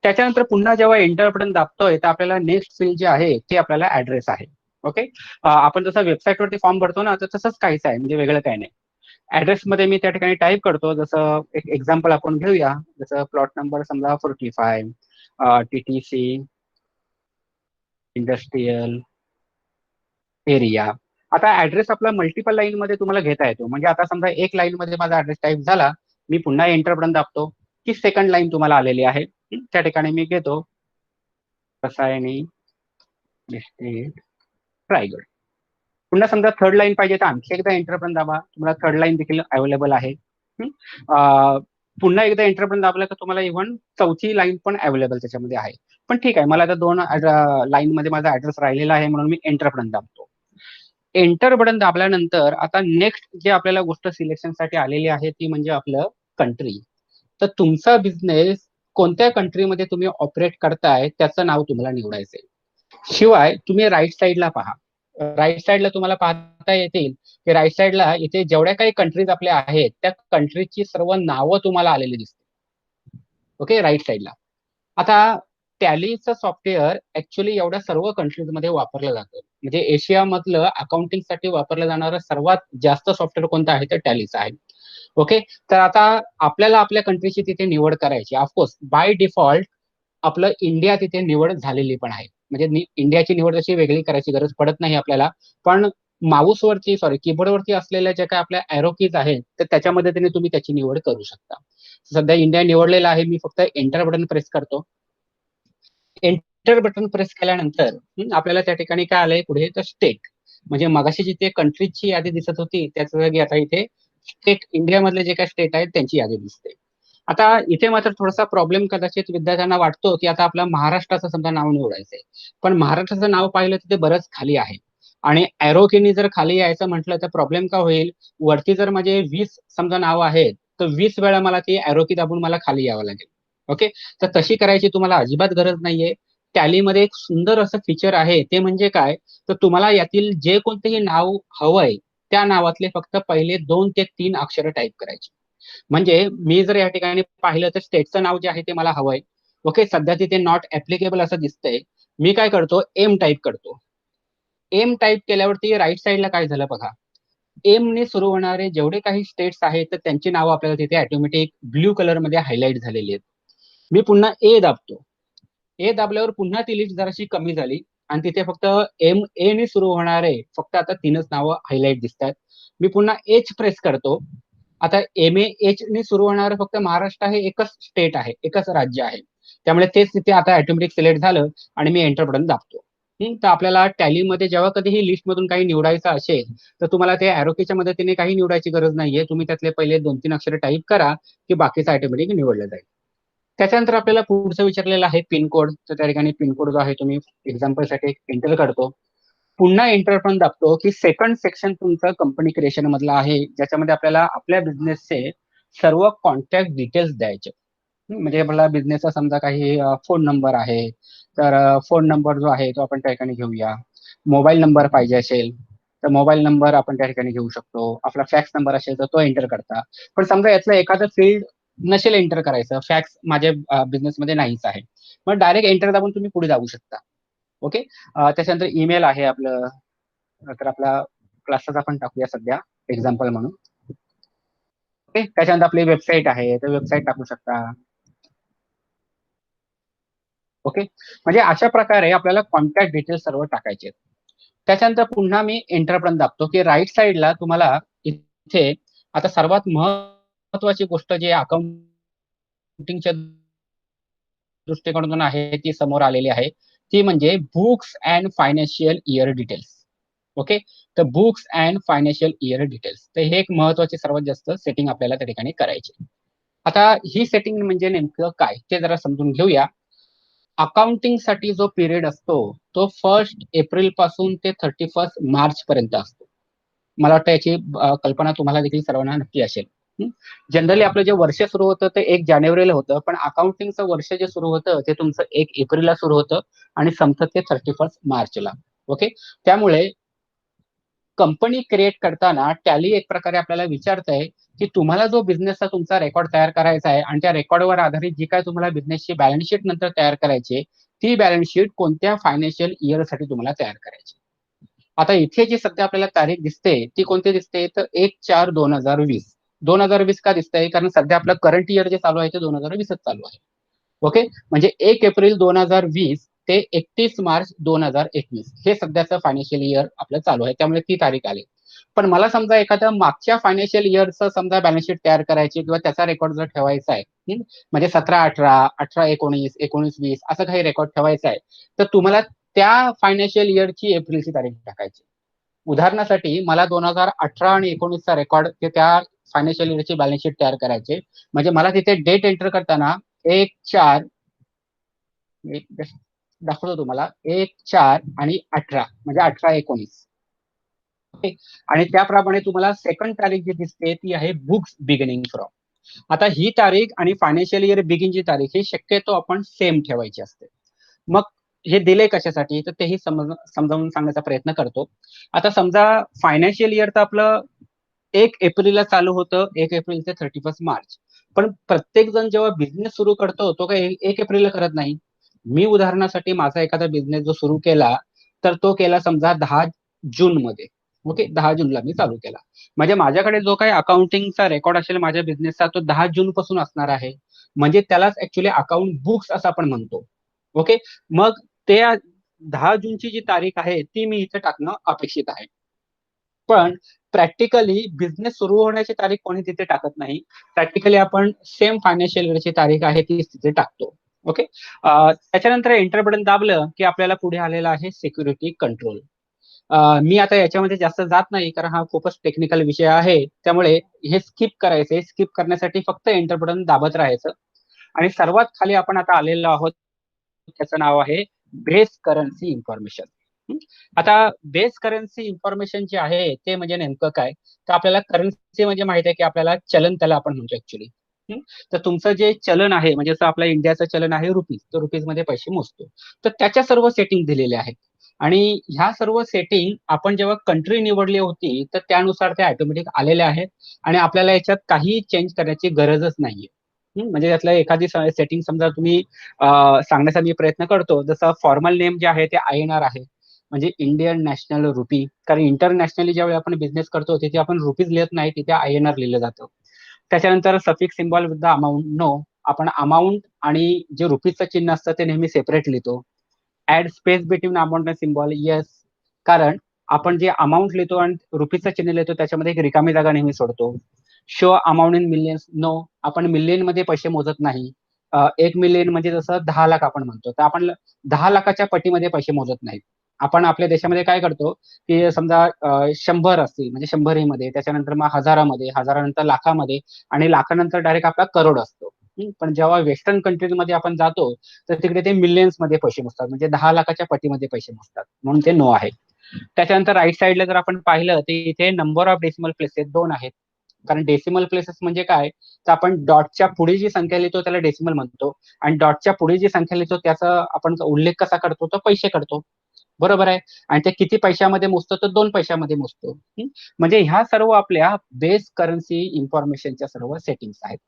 त्याच्यानंतर पुन्हा जेव्हा एंटर बटन दाबतोय तर आपल्याला नेक्स्ट फील्ड जे आहे ते आपल्याला ऍड्रेस आहे. ओके, आपण जसं वेबसाईटवरती फॉर्म भरतो ना तर तसंच काहीच आहे, म्हणजे वेगळं काही नाही. ऍड्रेस मध्ये मी त्या ठिकाणी टाईप करतो, जसं एक एक्झाम्पल आपण घेऊया, जसं प्लॉट नंबर समजा 45, टीटीसी इंडस्ट्रीयल एरिया. आता ऍड्रेस आपला मल्टिपल लाईन मध्ये तुम्हाला घेता येतो, म्हणजे आता समजा एक लाईन मध्ये माझा ऍड्रेस टाईप झाला, मी पुन्हा एंटर बटन दाबतो की सेकंड लाईन तुम्हाला आलेली आहे. त्या ठिकाणी मी घेतो रसायनी डिस्ट्रिक्ट रायगड. पुन्हा समजा थर्ड लाईन पाहिजे तर आणखी एकदा एंटर बटन दाबा, तुम्हाला थर्ड लाईन देखील अवेलेबल आहे. पुन्हा एकदा एंटर बटन दाबलं तर तुम्हाला इव्हन चौथी लाईन पण अवेलेबल त्याच्यामध्ये आहे. पण ठीक आहे, मला आता दोन लाईन मध्ये माझा ऍड्रेस राहिलेला आहे म्हणून मी एंटर बटन दाबतो. एंटर बटन दाबल्यानंतर आता नेक्स्ट जे आपल्याला गोष्ट सिलेक्शनसाठी आलेली आहे ती म्हणजे आपलं कंट्री. तर तुमचा बिझनेस कोणत्या कंट्रीमध्ये तुम्ही ऑपरेट करताय त्याचं नाव तुम्हाला निवडायचंय. शिवाय तुम्ही राईट साईडला पहा. राईट साईडला तुम्हाला पाहता येतील की राईट साईडला इथे जेवढ्या काही कंट्रीज आपल्या आहेत त्या कंट्रीजची सर्व नावं तुम्हाला आलेली दिसतील. ओके, राईट साईडला. आता टॅलीचं सॉफ्टवेअर ऍक्च्युली एवढ्या सर्व कंट्रीजमध्ये वापरलं जातं. म्हणजे एशियामधलं अकाउंटिंगसाठी वापरलं जाणारं सर्वात जास्त सॉफ्टवेअर कोणतं आहे तर टॅलीचं आहे. ओके, तर आता आपल्याला आपल्या कंट्रीची तिथे निवड करायची. ऑफकोर्स बाय डिफॉल्ट आपलं इंडिया तिथे निवड झालेली पण आहे. म्हणजे इंडियाची निवड तशी वेगळी करायची गरज पडत नाही आपल्याला. पण माऊसवरती कीबोर्डवरती असलेल्या ज्या काही आपल्या एरो कीज आहेत तर त्याच्या मदतीने तुम्ही त्याची निवड करू शकता. सध्या इंडिया निवडलेला आहे, मी फक्त एंटर बटन प्रेस करतो. एंटर बटन प्रेस केल्यानंतर आपल्याला त्या ठिकाणी काय आलंय पुढे तर स्टेट. म्हणजे मगाशी जिथे कंट्रीजची यादी दिसत होती त्याच जागी आता इथे स्टेट, इंडिया मधले जे काही स्टेट आहेत त्यांची यादी दिसते. आता इथे मात्र थोडासा प्रॉब्लेम कदाचित विद्यार्थ्यांना वाटतो की आता आपला महाराष्ट्राचं समजा नाव निवडायचंय, पण महाराष्ट्राचं नाव पाहिलं तिथे बरंच खाली आहे आणि एरो कीनी जर खाली यायचं म्हटलं तर प्रॉब्लेम का होईल. वरती जर माझे 20 समजा नाव आहेत तर 20 वेळा मला ती एरो की दाबून मला खाली यावं लागेल. ओके, तर तशी करायची तुम्हाला अजिबात गरज नाहीये. टॅलीमध्ये एक सुंदर असं फीचर आहे, ते म्हणजे काय तर तुम्हाला यातील जे कोणतेही नाव हवंय त्या नावातले फक्त पहिले 2 ते 3 अक्षर टाईप करायचे. म्हणजे मी जर या ठिकाणी पाहिलं तर स्टेटचं नाव जे आहे ते मला हवंय. ओके, सध्या तिथे नॉट ऍप्लिकेबल असं दिसतंय. मी काय करतो, एम टाईप करतो. एम टाईप केल्यावरती राईट साईडला काय झालं बघा. एम ने सुरू होणारे जेवढे काही स्टेट्स आहेत तर त्यांची नावं आपल्याला तिथे ऑटोमॅटिक ब्ल्यू कलर मध्ये हायलाइट झालेली आहेत. मी पुन्हा ए दाबतो. ए दाबल्यावर पुन्हा ती लिस्ट जराशी कमी झाली आणि तिथे फक्त एम ए ने सुरू होणारे फक्त आता 3च नावं हायलाइट दिसतात. मी पुन्हा एच प्रेस करतो. आता एम ए एच ने सुरू होणारं फक्त महाराष्ट्र हे एकच स्टेट आहे, एकच राज्य आहे. त्यामुळे तेच तिथे आता ऑटोमॅटिक सिलेक्ट झालं आणि मी एंटर बटन दाबतो. तर आपल्याला टॅलीमध्ये जेव्हा कधीही लिस्टमधून काही निवडायचं असेल तर तुम्हाला ते ॲरोकीच्या मदतीने काही निवडायची गरज नाहीये. तुम्ही त्यातले पहिले 2-3 अक्षर टाईप करा की बाकीचं ऑटोमॅटिक निवडलं जाईल. त्याच्यानंतर आपल्याला पुढचं विचारलेलं आहे पिनकोड. तर त्या ठिकाणी पिनकोड जो आहे तुम्ही एक्झाम्पलसाठी एंटर करतो. पुन्हा एंटर पण दाबतो की सेकंड सेक्शन तुमचं कंपनी क्रिएशन मधलं आहे, ज्याच्यामध्ये आपल्याला आपल्या बिझनेसचे सर्व कॉन्टॅक्ट डिटेल्स द्यायचे. म्हणजे आपला बिझनेसचा समजा काही फोन नंबर आहे तर फोन नंबर जो आहे तो आपण त्या ठिकाणी घेऊया. मोबाईल नंबर पाहिजे असेल तर मोबाईल नंबर आपण त्या ठिकाणी घेऊ शकतो. आपला फॅक्स नंबर असेल तर तो एंटर करता. पण समजा यातलं एखादं फील्ड नसेल एंटर करायचं, फॅक्स माझ्या बिझनेसमध्ये नाहीच आहे, मग डायरेक्ट एंटर दाबून तुम्ही पुढे जाऊ शकता. ओके, त्याच्यानंतर ईमेल आहे आपलं. तर आपला क्लासेस आपण टाकूया सध्या एक्झाम्पल म्हणून. ओके, त्याच्यानंतर आपली वेबसाईट आहे तर वेबसाईट टाकू शकता. ओके, म्हणजे अशा प्रकारे आपल्याला कॉन्टॅक्ट डिटेल्स सर्व टाकायचे. त्याच्यानंतर पुन्हा मी एंटर बटन दाबतो की राईट साईडला तुम्हाला इथे आता सर्वात महत्वाची गोष्ट जी अकाउंटिंगच्या दृष्टिकोनातून आहे ती समोर आलेली आहे, ती म्हणजे books and financial year details. Okay, तर books and financial year details, तर हे एक महत्वाचे सर्वात जास्त सेटिंग आपल्याला त्या ठिकाणी करायचे. आता ही सेटिंग म्हणजे नेमकं काय ते जरा समजून घेऊया. अकाउंटिंगसाठी जो पिरियड असतो तो 1 एप्रिल पासून ते 31 मार्च पर्यंत असतो. मला वाटतं याची कल्पना तुम्हाला देखील सर्वांना नक्की असेल. जनरली आपलं जे वर्ष सुरू होतं ते 1 जानेवारीला होतं, पण अकाउंटिंगचं वर्ष जे सुरू होतं ते तुमचं 1 एप्रिलला सुरू होतं आणि संपतं ते 31 मार्चला. ओके, त्यामुळे कंपनी क्रिएट करताना टॅली एक प्रकारे आपल्याला विचारतंय की तुम्हाला जो बिझनेसचा तुमचा रेकॉर्ड तयार करायचा आहे आणि त्या रेकॉर्डवर आधारित जी काय तुम्हाला बिझनेसची बॅलन्स शीट नंतर तयार करायची, ती बॅलन्स शीट कोणत्या फायनान्शियल इयरसाठी तुम्हाला तयार करायची. आता इथे जी सध्या आपल्याला तारीख दिसते ती कोणती दिसते तर 1/4/2020. 2020 का दिसतंय कारण सध्या आपलं करंट इयर जे चालू आहे ते 2020च चालू आहे. ओके, म्हणजे 1 एप्रिल 2020 ते 31 मार्च 2021 हे सध्याचं फायनान्शियल इयर आपलं चालू आहे, त्यामुळे ती तारीख आली. पण मला समजा एखाद्या मागच्या फायनान्शियल इयरचं समजा बॅलन्स शीट तयार करायची किंवा त्याचा रेकॉर्ड जर ठेवायचा आहे, म्हणजे 17-18, 18-19, 19-20 असं काही रेकॉर्ड ठेवायचा आहे, तर तुम्हाला त्या फायनान्शियल इयरची एप्रिलची तारीख टाकायची. उदाहरणासाठी मला 2018 आणि 19चा रेकॉर्ड त्या फायनान्शियल इयरची बॅलन्स शीट तयार करायचे, म्हणजे मला तिथे डेट एंटर करताना 1/4 दाखवतो तुम्हाला 1/4 आणि 18 म्हणजे 18-19. ओके. आणि त्याप्रमाणे तुम्हाला सेकंड तारीख जी दिसते ती आहे बुक्स बिगिनिंग फ्रॉम. आता ही तारीख आणि फायनान्शियल इयर बिगिनची तारीख ही शक्यतो आपण सेम ठेवायची असते. मग हे दिले कशासाठी तर तेही समजावून सांगण्याचा प्रयत्न करतो. आता समजा फायनान्शियल इयर तर आपलं 1 एप्रिलला चालू होतं, 1 एप्रिल ते 31 मार्च. पण प्रत्येक जण जेव्हा बिझनेस सुरू करतो तो काही 1 एप्रिलला करत नाही. मी उदाहरणासाठी माझा एखादा बिझनेस जो सुरू केला तर तो केला समजा 10 जून मध्ये. ओके, 10 जूनला मी चालू केला. म्हणजे माझ्याकडे जो काही अकाउंटिंगचा रेकॉर्ड असेल माझ्या बिझनेसचा तो 10 जून पासून असणार आहे. म्हणजे त्यालाच ऍक्च्युली अकाउंट बुक्स असं आपण म्हणतो. ओके. मग ते 10 जूनची जी तारीख आहे ती मी इथे टाकणं अपेक्षित आहे. पण प्रॅक्टिकली बिझनेस सुरू होण्याची तारीख कोणी तिथे टाकत नाही. प्रॅक्टिकली आपण सेम फायनान्शियल इयरची तारीख आहे ती तिथे टाकतो. ओके. त्याच्यानंतर एंटर बटन दाबलं की आपल्याला पुढे आलेला आहे सिक्युरिटी कंट्रोल. मी आता याच्यामध्ये जास्त जात नाही कारण हा खूपच टेक्निकल विषय आहे. त्यामुळे हे स्किप करायचंय. स्किप करण्यासाठी फक्त एंटर बटन दाबत राहायचं. आणि सर्वात खाली आपण आता आलेलो आहोत त्याचं नाव आहे बेस करन्सी इन्फॉर्मेशन. आता बेस करन्सी इन्फॉर्मेशन जे आहे ते म्हणजे नेमकं काय, तर आपल्याला करन्सी म्हणजे माहित आहे की आपल्याला चलन त्याला आपण म्हणतो ऍक्च्युली. तर तुमचं जे चलन आहे म्हणजे जसं आपल्या इंडियाचं चलन आहे रुपीज, तर रुपीज मध्ये पैसे मोजतो. तर त्याच्या सर्व सेटिंग दिलेल्या आहेत. आणि ह्या सर्व सेटिंग आपण जेव्हा कंट्री निवडली होती तर त्यानुसार त्या ऑटोमॅटिक आलेल्या आहेत. आणि आपल्याला याच्यात काही चेंज करण्याची गरजच नाहीये. म्हणजे त्यातलं एखादी सेटिंग समजा तुम्ही सांगण्याचा मी प्रयत्न करतो. जसं फॉर्मल नेम जे आहे ते INR आहे. म्हणजे इंडियन नॅशनल रुपी. कारण इंटरनॅशनली ज्यावेळी आपण बिझनेस करतो तिथे आपण रुपीज लिहित नाही, तिथे INR लिहिलं जातं. त्याच्यानंतर suffix symbol with the amount no. आपण अमाऊंट आणि जे रुपीजचं चिन्ह असतं ते नेहमी सेपरेट लिहितो. Add space between amount and symbol, yes. कारण आपण जे अमाऊंट लिहितो आणि रुपीजचं चिन्ह लिहितो त्याच्यामध्ये एक रिकामी जागा नेहमी सोडतो. Show amount in millions, no. आपण मिलियन मध्ये पैसे मोजत नाही. 1 मिलियन म्हणजे जसं 10 लाख आपण म्हणतो, तर आपण 10 लाखाच्या पटीमध्ये पैसे मोजत नाहीत. आपण आपल्या देशामध्ये काय करतो की समजा 100 असतील म्हणजे 100 मध्ये, त्याच्यानंतर मग हजारामध्ये, हजारानंतर लाखामध्ये, आणि लाखानंतर डायरेक्ट आपला करोड असतो. पण जेव्हा वेस्टर्न कंट्रीजमध्ये आपण जातो तर तिकडे ते मिलियन्स मध्ये पैसे मोजतात, म्हणजे 10 लाखाच्या पटीमध्ये पैसे मोजतात, म्हणून ते नो आहे. त्याच्यानंतर राईट साईडला जर आपण पाहिलं तर इथे नंबर ऑफ डेसिमल प्लेसेस 2 आहेत. कारण डेसिमल प्लेसेस म्हणजे काय, तर आपण डॉटच्या पुढे जी संख्या लिहितो त्याला डेसिमल म्हणतो. आणि डॉटच्या पुढे जी संख्या लिहितो त्याचा आपण उल्लेख कसा करतो, तर पैसे करतो. बरोबर आहे. आणि ते किती पैशामध्ये मोजतो, तर 2 पैशामध्ये मोजतो. म्हणजे ह्या सर्व आपल्या बेस करन्सी इन्फॉर्मेशनच्या सर्व सेटिंग्स आहेत.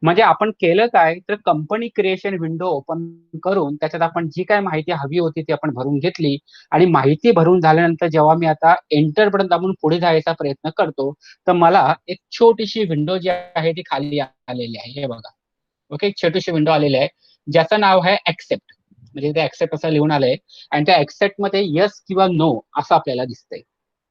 म्हणजे आपण केलं काय, तर कंपनी क्रिएशन विंडो ओपन करून त्याच्यात आपण जी काय माहिती हवी होती ती आपण भरून घेतली. आणि माहिती भरून झाल्यानंतर जेव्हा मी आता एंटर बटन दाबून पुढे जायचा प्रयत्न करतो तर मला एक छोटीशी विंडो जी आहे ती खाली आलेली आहे, हे बघा. ओके, एक छोटीशी विंडो आलेली आहे ज्याचं नाव आहे ऍक्सेप्ट. म्हणजे ते ऍक्सेप्ट असं लिहून आलंय. आणि त्या ऍक्सेप्ट मध्ये यस किंवा नो असं आपल्याला दिसतंय.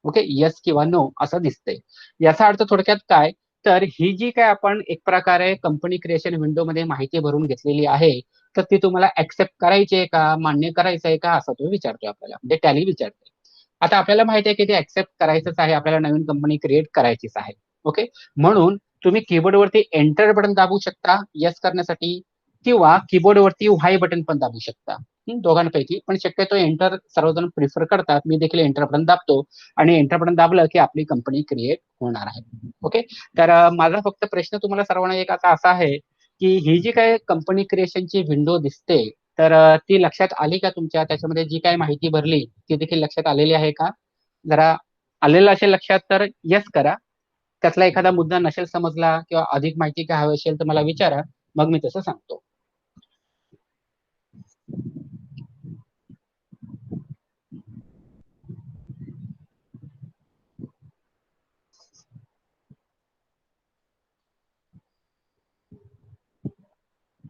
ओके, यस किंवा नो असं दिसतंय. याचा अर्थ थोडक्यात काय, तर ही जी काय आपण एक प्रकारे कंपनी क्रिएशन विंडो मध्ये माहिती भरून घेतलेली आहे तर ती तुम्हाला ऍक्सेप्ट करायची आहे का, मान्य करायचं आहे का, असं तो विचारतोय आपल्याला, म्हणजे टॅली विचारतोय. आता आपल्याला माहिती आहे की ते ऍक्सेप्ट करायचंच आहे, आपल्याला नवीन कंपनी क्रिएट करायचीच आहे. ओके. म्हणून तुम्ही कीबोर्डवरती एंटर बटन दाबू शकता यस करण्यासाठी, किंवा कीबोर्डवरती वाय बटन पण दाबू शकता. दोघांपैकी, पण शक्यतो एंटर सर्वजण प्रिफर करतात. मी देखील एंटर बटन दाबतो. आणि एंटर बटन दाबलं की आपली कंपनी क्रिएट होणार आहे. ओके. तर माझा फक्त प्रश्न तुम्हाला सर्वांना एक आता असा आहे की ही जी काय कंपनी क्रिएशनची विंडो दिसते तर ती लक्षात आली का तुमच्या, त्याच्यामध्ये जी काय माहिती भरली ती देखील लक्षात आलेली आहे का? जरा आलेलं असेल लक्षात तर यस करा. त्यातला एखादा मुद्दा नसेल समजला किंवा अधिक माहिती काय हवी असेल तर मला विचारा, मग मी तसं सांगतो.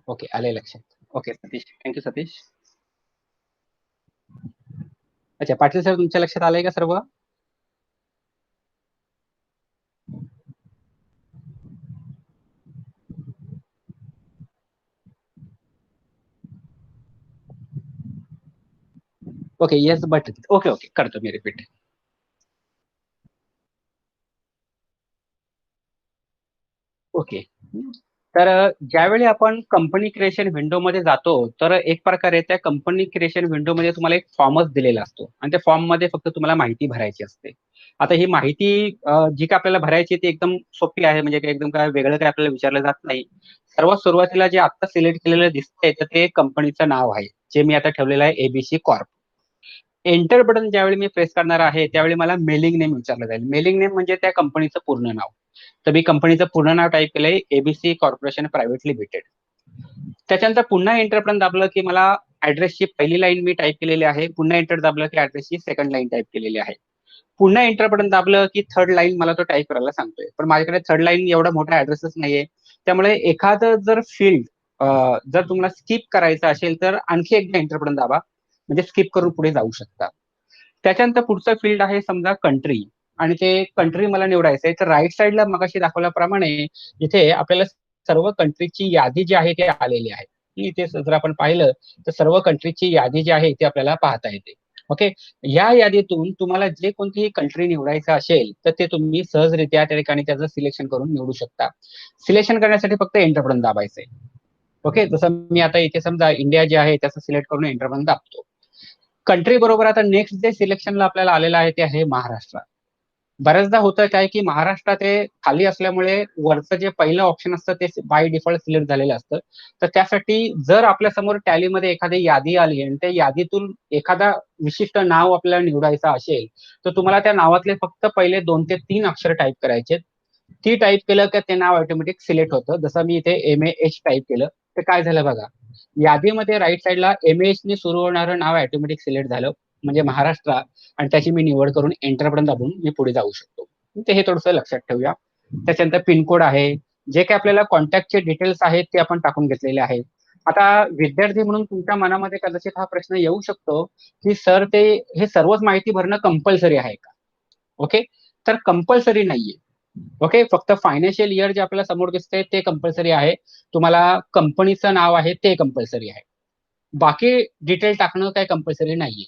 ओके, आले लक्षात. Okay Satish, thank you Satish. अच्छा, पाटील सर तुमच्या लक्षात आलंय का सर्व? Okay, yes but okay okay, करतो मी रिपीट. ओके. तर ज्यावेळी आपण कंपनी क्रिएशन विंडोमध्ये जातो, तर एक प्रकारे त्या कंपनी क्रिएशन विंडोमध्ये तुम्हाला एक फॉर्मच दिलेला असतो आणि त्या फॉर्ममध्ये फक्त तुम्हाला माहिती भरायची असते. आता ही माहिती जी काय आपल्याला भरायची ती एकदम सोपी आहे, म्हणजे काही एकदम काय वेगळं काय आपल्याला विचारलं जात नाही. सर्वात सुरुवातीला जे आता सिलेक्ट केलेलं दिसतंय तर ते कंपनीचं नाव आहे, जे मी आता ठेवलेलं आहे एबीसी कॉर्प. एंटर बटन ज्यावेळी मी प्रेस करणार आहे त्यावेळी मला मेलिंग नेम विचारलं जाईल. मेलिंग नेम म्हणजे त्या कंपनीचं पूर्ण नाव. तर मी कंपनीचं पूर्ण नाव टाईप केलंय, एबीसी कॉर्पोरेशन प्रायव्हेट लिमिटेड. त्याच्यानंतर पुन्हा एंटर बटन दाबलं की मला ऍड्रेसची पहिली लाईन मी टाईप केलेली आहे. पुन्हा एंटर दाबलं की ऍड्रेसची सेकंड लाईन टाईप केलेली आहे. पुन्हा एंटर बटन दाबलं की थर्ड लाईन मला तो टाईप करायला सांगतोय. पण माझ्याकडे थर्ड लाईन एवढा मोठा ऍड्रेसच नाहीये. त्यामुळे एखादं जर फील्ड जर तुम्हाला स्किप करायचं असेल तर आणखी एकदा एंटर बटन दाबा, म्हणजे स्किप करून पुढे जाऊ शकता. त्याच्यानंतर पुढचं फील्ड आहे समजा कंट्री, आणि ते कंट्री मला निवडायचं आहे. तर राईट साईडला मगाशी दाखवल्याप्रमाणे इथे आपल्याला सर्व कंट्रीची यादी जी आहे ती आलेली आहे. इथे जर आपण पाहिलं तर सर्व कंट्रीची यादी जी आहे ती आपल्याला पाहता येते. ओके. या यादीतून तुम्हाला जे कोणतीही कंट्री निवडायचं असेल तर ते तुम्ही सहजरित्या त्या ठिकाणी त्याचं सिलेक्शन करून निवडू शकता. सिलेक्शन करण्यासाठी फक्त एंटर बटन दाबायचंय. ओके. जसं मी आता इथे समजा इंडिया जे आहे त्याचं सिलेक्ट करून एंटर बटन दाबतो. कंट्री बरोबर आता नेक्स्ट जे सिलेक्शनला आपल्याला आलेलं आहे ते आहे महाराष्ट्र. बऱ्याचदा होतं काय की महाराष्ट्र ते खाली असल्यामुळे वरचं जे पहिलं ऑप्शन असतं ते बाय डिफॉल्ट सिलेक्ट झालेलं असतं. तर त्यासाठी जर आपल्या समोर टॅलीमध्ये एखादी यादी आली आणि त्या यादीतून एखादा विशिष्ट नाव आपल्याला निवडायचं असेल तर तुम्हाला त्या नावातले फक्त पहिले 2 ते 3 अक्षर टाईप करायचे. ती टाईप केलं की ते नाव ऑटोमॅटिक सिलेक्ट होतं. जसं मी इथे MAH टाईप केलं तर काय झालं बघा, यादीमध्ये राईट साईडला MAH ने सुरू होणारं नाव ऑटोमॅटिक सिलेक्ट झालं, म्हणजे महाराष्ट्र, आणि त्याची मी निवड करून एंटर बटन दाबून मी पुढे जाऊ शकतो. ते हे थोडंसं लक्षात ठेवूया. त्याच्यानंतर पिनकोड आहे, जे काही आपल्याला कॉन्टॅक्टचे डिटेल्स आहेत ते आपण टाकून घेतलेले आहेत. आता विद्यार्थी म्हणून तुमच्या मनामध्ये कदाचित हा प्रश्न येऊ शकतो की सर ते हे सर्वच माहिती भरणं कंपल्सरी आहे का? ओके. तर कंपल्सरी नाहीये. ओके. फक्त फायनान्शियल इयर जे आपल्याला समोर दिसतंय ते कंपल्सरी आहे. तुम्हाला कंपनीचं नाव आहे ते कंपल्सरी आहे. बाकी डिटेल टाकणं काही कंपल्सरी नाहीये.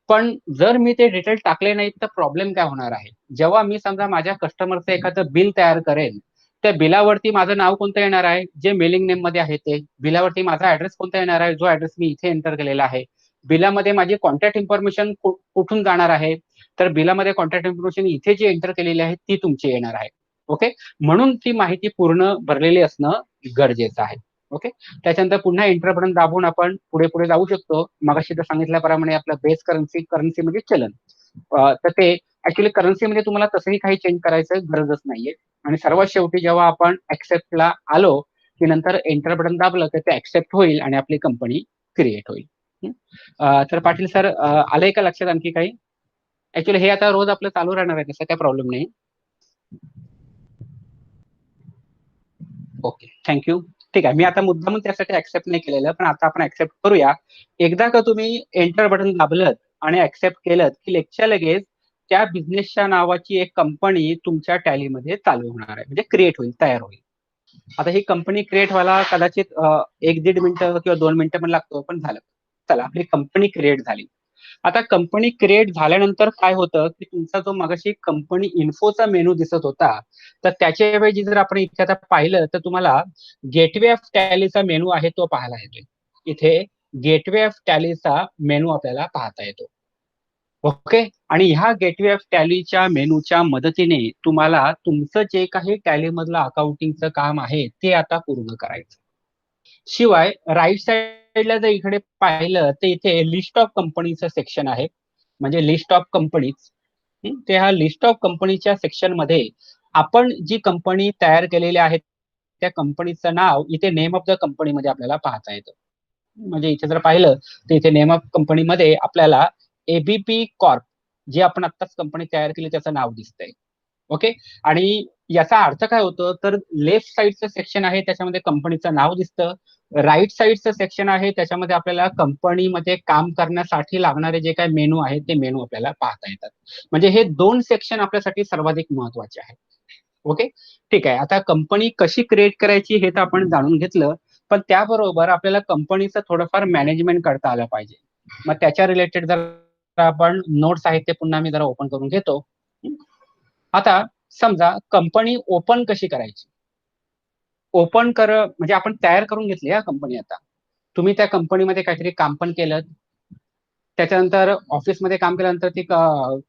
पण जर मी ते डिटेल टाकले नाहीत तर प्रॉब्लेम काय होणार आहे? जेव्हा मी समजा माझ्या कस्टमरचं एखादं बिल तयार करेन, त्या बिलावरती माझं नाव कोणतं येणार आहे? जे मेलिंग नेम मध्ये आहे ते. बिलावरती माझा ऍड्रेस कोणता येणार आहे? जो ऍड्रेस मी इथे एंटर केलेला आहे. बिलामध्ये माझी कॉन्टॅक्ट इन्फॉर्मेशन कुठून जाणार आहे? तर बिलामध्ये कॉन्टॅक्ट इन्फॉर्मेशन इथे जी एंटर केलेली आहे ती तुमची येणार आहे. ओके. म्हणून ती माहिती पूर्ण भरलेली असणं गरजेचं आहे. ओके. त्याच्यानंतर पुन्हा एंटर बटन दाबून आपण पुढे पुढे जाऊ शकतो. मगाशी तर सांगितल्याप्रमाणे आपलं बेस करन्सी, करन्सी म्हणजे चलन. तर ते ऍक्च्युली करन्सीमध्ये तुम्हाला तसंही काही चेंज करायचं गरजच नाहीये. आणि सर्वात शेवटी जेव्हा आपण ऍक्सेप्टला आलो की नंतर एंटर बटन दाबलं तर ते ऍक्सेप्ट होईल आणि आपली कंपनी क्रिएट होईल. तर पाटील सर, आलंय का लक्षात आणखी काही? ऍक्च्युली हे आता रोज आपलं चालू राहणार आहे, तसं काही प्रॉब्लेम नाही. Okay, thank you. ठीक आहे, मी आता मुद्दामून त्यासाठी ऍक्सेप्ट नाही केलेलं, पण आता आपण ऍक्सेप्ट करूया. एकदा का तुम्ही एंटर बटन दाबलं आणि ऍक्सेप्ट केलं की लगेचच्या लगेच त्या बिझनेसच्या नावाची एक कंपनी तुमच्या टॅलीमध्ये चालू होणार आहे, म्हणजे क्रिएट होईल, तयार होईल. आता ही कंपनी क्रिएट व्हायला कदाचित 1-1.5 मिनिटं किंवा 2 मिनिटं पण लागतो, पण झालं. चला, आपली कंपनी क्रिएट झाली. आता कंपनी क्रिएट झाल्यानंतर काय होतं की तुमचा जो मगाशी कंपनी इन्फोचा मेनू दिसत होता, तर त्याच्याऐवजी जर आपण इथे आता पाहिलं तर तुम्हाला गेटवे ऑफ टॅलीचा मेनू आहे तो पाहायला येतोय. इथे गेटवे ऑफ टॅलीचा मेनू आपल्याला पाहता येतो. ओके. आणि ह्या गेटवे ऑफ टॅलीच्या मेनूच्या मदतीने तुम्हाला तुमचं जे काही टॅली मधलं अकाउंटिंगचं काम आहे ते आता पूर्ण करायचं. शिवाय राईट साईडला जर इकडे पाहिलं तर इथे लिस्ट ऑफ कंपनीचं सेक्शन आहे, म्हणजे लिस्ट ऑफ कंपनीज. ते ह्या लिस्ट ऑफ कंपनीच्या सेक्शन मध्ये आपण जी कंपनी तयार केलेली आहे त्या कंपनीचं नाव इथे नेम ऑफ द कंपनी मध्ये आपल्याला पाहता येतं. म्हणजे इथे जर पाहिलं तर इथे नेम ऑफ कंपनीमध्ये आपल्याला एबीपी कॉर्प, जी आपण आत्ताच कंपनी तयार केली त्याचं नाव दिसतंय. ओके. आणि याचा अर्थ काय होतो तर लेफ्ट साईडचं सेक्शन आहे त्याच्यामध्ये कंपनीचं नाव दिसतं. राईट साईडचं सेक्शन आहे त्याच्यामध्ये आपल्याला कंपनीमध्ये काम करण्यासाठी लागणारे जे काही मेनू आहेत ते मेनू आपल्याला पाहता येतात. म्हणजे हे 2 सेक्शन आपल्यासाठी सर्वाधिक महत्वाचे आहेत. ओके. ठीक आहे. आता कंपनी कशी क्रिएट करायची हे तर आपण जाणून घेतलं, पण त्याबरोबर आपल्याला कंपनीचं थोडंफार मॅनेजमेंट करता आलं पाहिजे. मग त्याच्या रिलेटेड जर आपण नोट्स आहेत ते पुन्हा मी जरा ओपन करून घेतो. आता समजा कंपनी ओपन कशी करायची? ओपन कर म्हणजे आपण तयार करून घेतली हा कंपनी. आता तुम्ही त्या कंपनीमध्ये काहीतरी काम पण केलं, त्याच्यानंतर ऑफिसमध्ये काम केल्यानंतर ती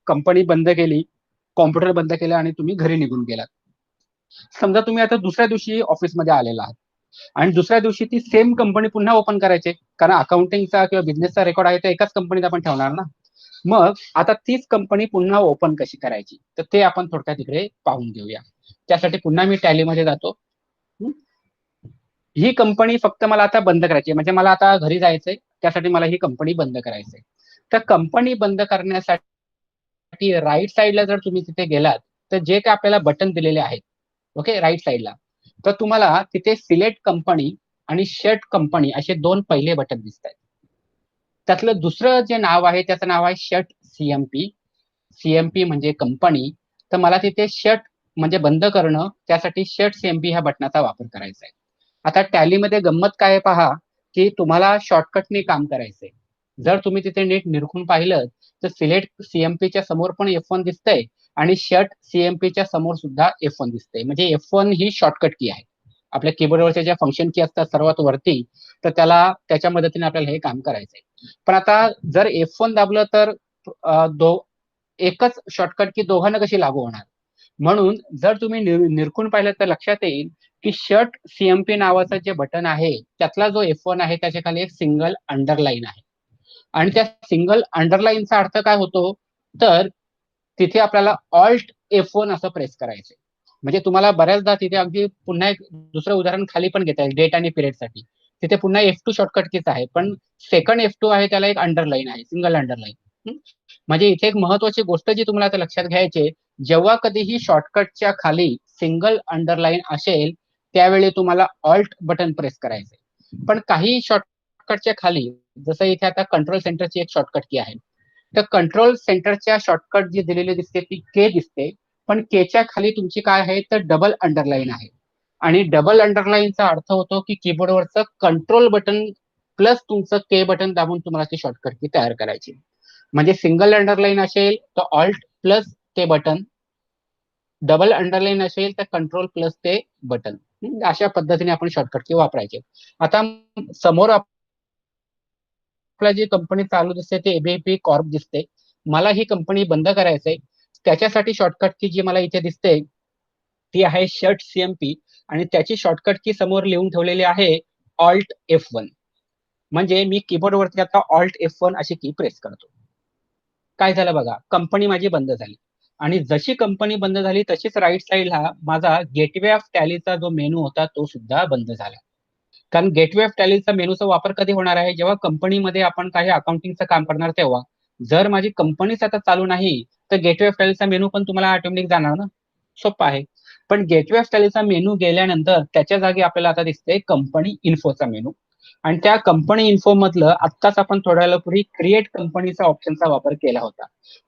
कंपनी बंद केली, कॉम्प्युटर बंद केला आणि तुम्ही घरी निघून गेलात. समजा तुम्ही आता दुसऱ्या दिवशी ऑफिसमध्ये आलेला आहात आणि दुसऱ्या दिवशी ती सेम कंपनी पुन्हा ओपन करायची, कारण अकाउंटिंगचा किंवा बिझनेसचा रेकॉर्ड आहे ते एकाच कंपनीत आपण ठेवणार ना. मग आता तीच कंपनी पुन्हा ओपन कशी करायची, तर ते आपण थोडक्यात इकडे पाहून घेऊया. त्यासाठी पुन्हा मी टॅलीमध्ये जातो. हं? ही कंपनी फक्त मला आता बंद करायची, म्हणजे मला आता घरी जायचंय, त्यासाठी मला ही कंपनी बंद करायचंय. तर कंपनी बंद करण्यासाठी राईट साईडला जर तुम्ही तिथे गेलात, तर जे काय आपल्याला बटन दिलेले आहेत, ओके, राईट साईडला, तर तुम्हाला तिथे सिलेक्ट कंपनी आणि शट कंपनी असे दोन पहिले बटन दिसत आहेत. त्यातलं दुसरं जे नाव आहे त्याचं नाव आहे शट सीएमपी. सीएमपी म्हणजे कंपनी. तर मला तिथे शट म्हणजे बंद करणं, त्यासाठी शट सीएमपी ह्या बटनाचा वापर करायचा आहे. आता टॅलीमध्ये गंमत काय आहे पहा, की तुम्हाला शॉर्टकटने काम करायचंय. जर तुम्ही तिथे नीट निरखून पाहिलं तर सिलेक्ट सीएमपीच्या समोर पण F1 दिसतंय आणि शट सीएमपीच्या समोर सुद्धा F1 दिसतंय. म्हणजे F1 ही शॉर्टकट की आहे. आपल्या कीबोर्डवरच्या ज्या फंक्शन की असतात सर्वात वरती, तर त्याच्या मदतीने आपल्याला हे काम करायचंय. पण आता जर F1 दाबलं तर अ, दो एकच शॉर्टकट की दोघांना कशी लागू होणार. म्हणून जर तुम्ही निरखून पाहिलं तर लक्षात येईल की शट सीएमपी नावाचं जे बटन आहे त्यातला जो F1 आहे त्याच्या खाली एक सिंगल अंडरलाईन आहे. आणि त्या सिंगल अंडरलाईनचा अर्थ काय होतो, तर तिथे आपल्याला ऑल्ट F1 असं प्रेस करायचंय. म्हणजे तुम्हाला बऱ्याचदा तिथे अगदी पुन्हा एक दुसरं उदाहरण खाली पण घेता येईल डेट आणि पिरियडसाठी. तिथे पुन्हा F2 शॉर्टकट कीच आहे, पण सेकंड F2 आहे त्याला एक अंडरलाईन आहे, सिंगल अंडरलाईन. म्हणजे इथे एक महत्वाची गोष्ट जी तुम्हाला आता लक्षात घ्यायची, जेव्हा कधीही शॉर्टकटच्या खाली सिंगल अंडरलाईन असेल त्यावेळी तुम्हाला ऑल्ट बटन प्रेस करायचंय. पण काही शॉर्टकटच्या खाली, जसं इथे आता कंट्रोल सेंटरची एक शॉर्टकट की आहे, तर कंट्रोल सेंटरच्या शॉर्टकट जी दिलेली दिसते ती के दिसते, पण केच्या खाली तुमची काय आहे तर डबल अंडरलाईन आहे. आणि डबल अंडरलाईनचा अर्थ होतो की कीबोर्डवरचं कंट्रोल बटन प्लस तुमचं के बटन दाबून तुम्हाला ती शॉर्टकट की तयार करायची. म्हणजे सिंगल अंडरलाईन असेल तर ऑल्ट प्लस ते बटन, डबल अंडरलाईन असेल तर कंट्रोल प्लस ते बटन. अशा पद्धतीने आपण शॉर्टकट की वापरायचे. आता समोर आपला जी कंपनी चालू दिसते ते एबीपी कॉर्प दिसते. मला ही कंपनी बंद करायचंय, त्याच्यासाठी शॉर्टकट की जी मला इथे दिसते ती आहे शट सीएमपी आणि त्याची शॉर्टकट की समोर लिहून ठेवलेली आहे ऑल्ट F1. म्हणजे मी कीबोर्डवरती आता ऑल्ट F1 अशी की प्रेस करतो. काय झालं बघा, कंपनी माझी बंद झाली. आणि जशी कंपनी बंद झाली तशीच राईट साईडला माझा गेटवे ऑफ टॅलीचा जो मेनू होता तो सुद्धा बंद झाला. कारण गेटवे ऑफ टॅलीचा मेनूचा वापर कधी होणार आहे, जेव्हा कंपनीमध्ये आपण काही अकाउंटिंगचं काम करणार तेव्हा. जर माझी कंपनीच आता चालू नाही तर गेटवे ऑफ टॅलीचा मेनू पण तुम्हाला ऑटोमॅटिक जाणार ना. सोपं आहे. पण गेटवे ऑफ टॅलीचा मेनू गेल्यानंतर त्याच्या जागी आपल्याला आता दिसते कंपनी इन्फोचा मेनू. आणि त्या कंपनी इन्फो मधलं आत्ताच आपण थोड्या वेळापूर्वी क्रिएट कंपनीचा ऑप्शनचा वापर केला होता.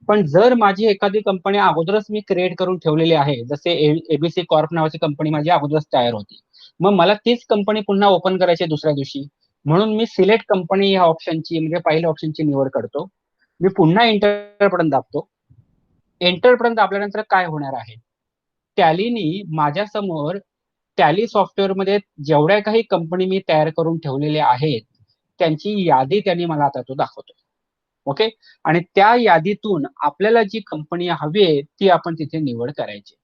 पण जर माझी एखादी कंपनी अगोदरच मी क्रिएट करून ठेवलेली आहे, जसे एबीसी कॉर्प नावाची कंपनी माझी अगोदरच तयार होती, मग मला तीच कंपनी पुन्हा ओपन करायची दुसऱ्या दिवशी. म्हणून मी सिलेक्ट कंपनी ह्या ऑप्शनची म्हणजे पहिल्या ऑप्शनची निवड करतो. मी पुन्हा एंटर बटन दाबतो. एंटर बटन दाबल्यानंतर काय होणार आहे, टॅलीनी माझ्या समोर टॅली सॉफ्टवेअरमध्ये जेवढ्या काही कंपनी मी तयार करून ठेवलेल्या आहेत त्यांची यादी त्यांनी मला आता तो दाखवतो. ओके. आणि त्या यादीतून आपल्याला जी कंपनी हवी आहे ती आपण तिथे निवड करायची.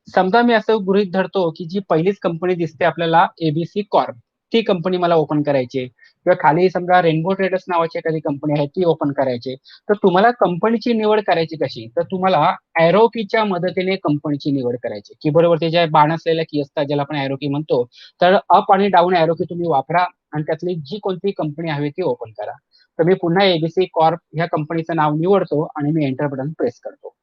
समजा मी असं गृहीत धरतो की जी पहिलीच कंपनी दिसते आपल्याला एबीसी कॉर्प, ती कंपनी मला ओपन करायची, किंवा खाली समजा रेनबो ट्रेडर्स नावाची एखादी कंपनी आहे ती ओपन करायची. तर तुम्हाला कंपनीची निवड करायची कशी, तर तुम्हाला एरो कीच्या मदतीने कंपनीची निवड करायची. कीबोर्डवरती ज्या बाण असलेल्या की असतात ज्याला आपण एरो की म्हणतो, तर अप आणि डाऊन एरो की तुम्ही वापरा आणि त्यातली जी कोणती कंपनी हवी ती ओपन करा. तर मी पुन्हा एबीसी कॉर्प ह्या कंपनीचं नाव निवडतो आणि मी एंटर बटन प्रेस करतो.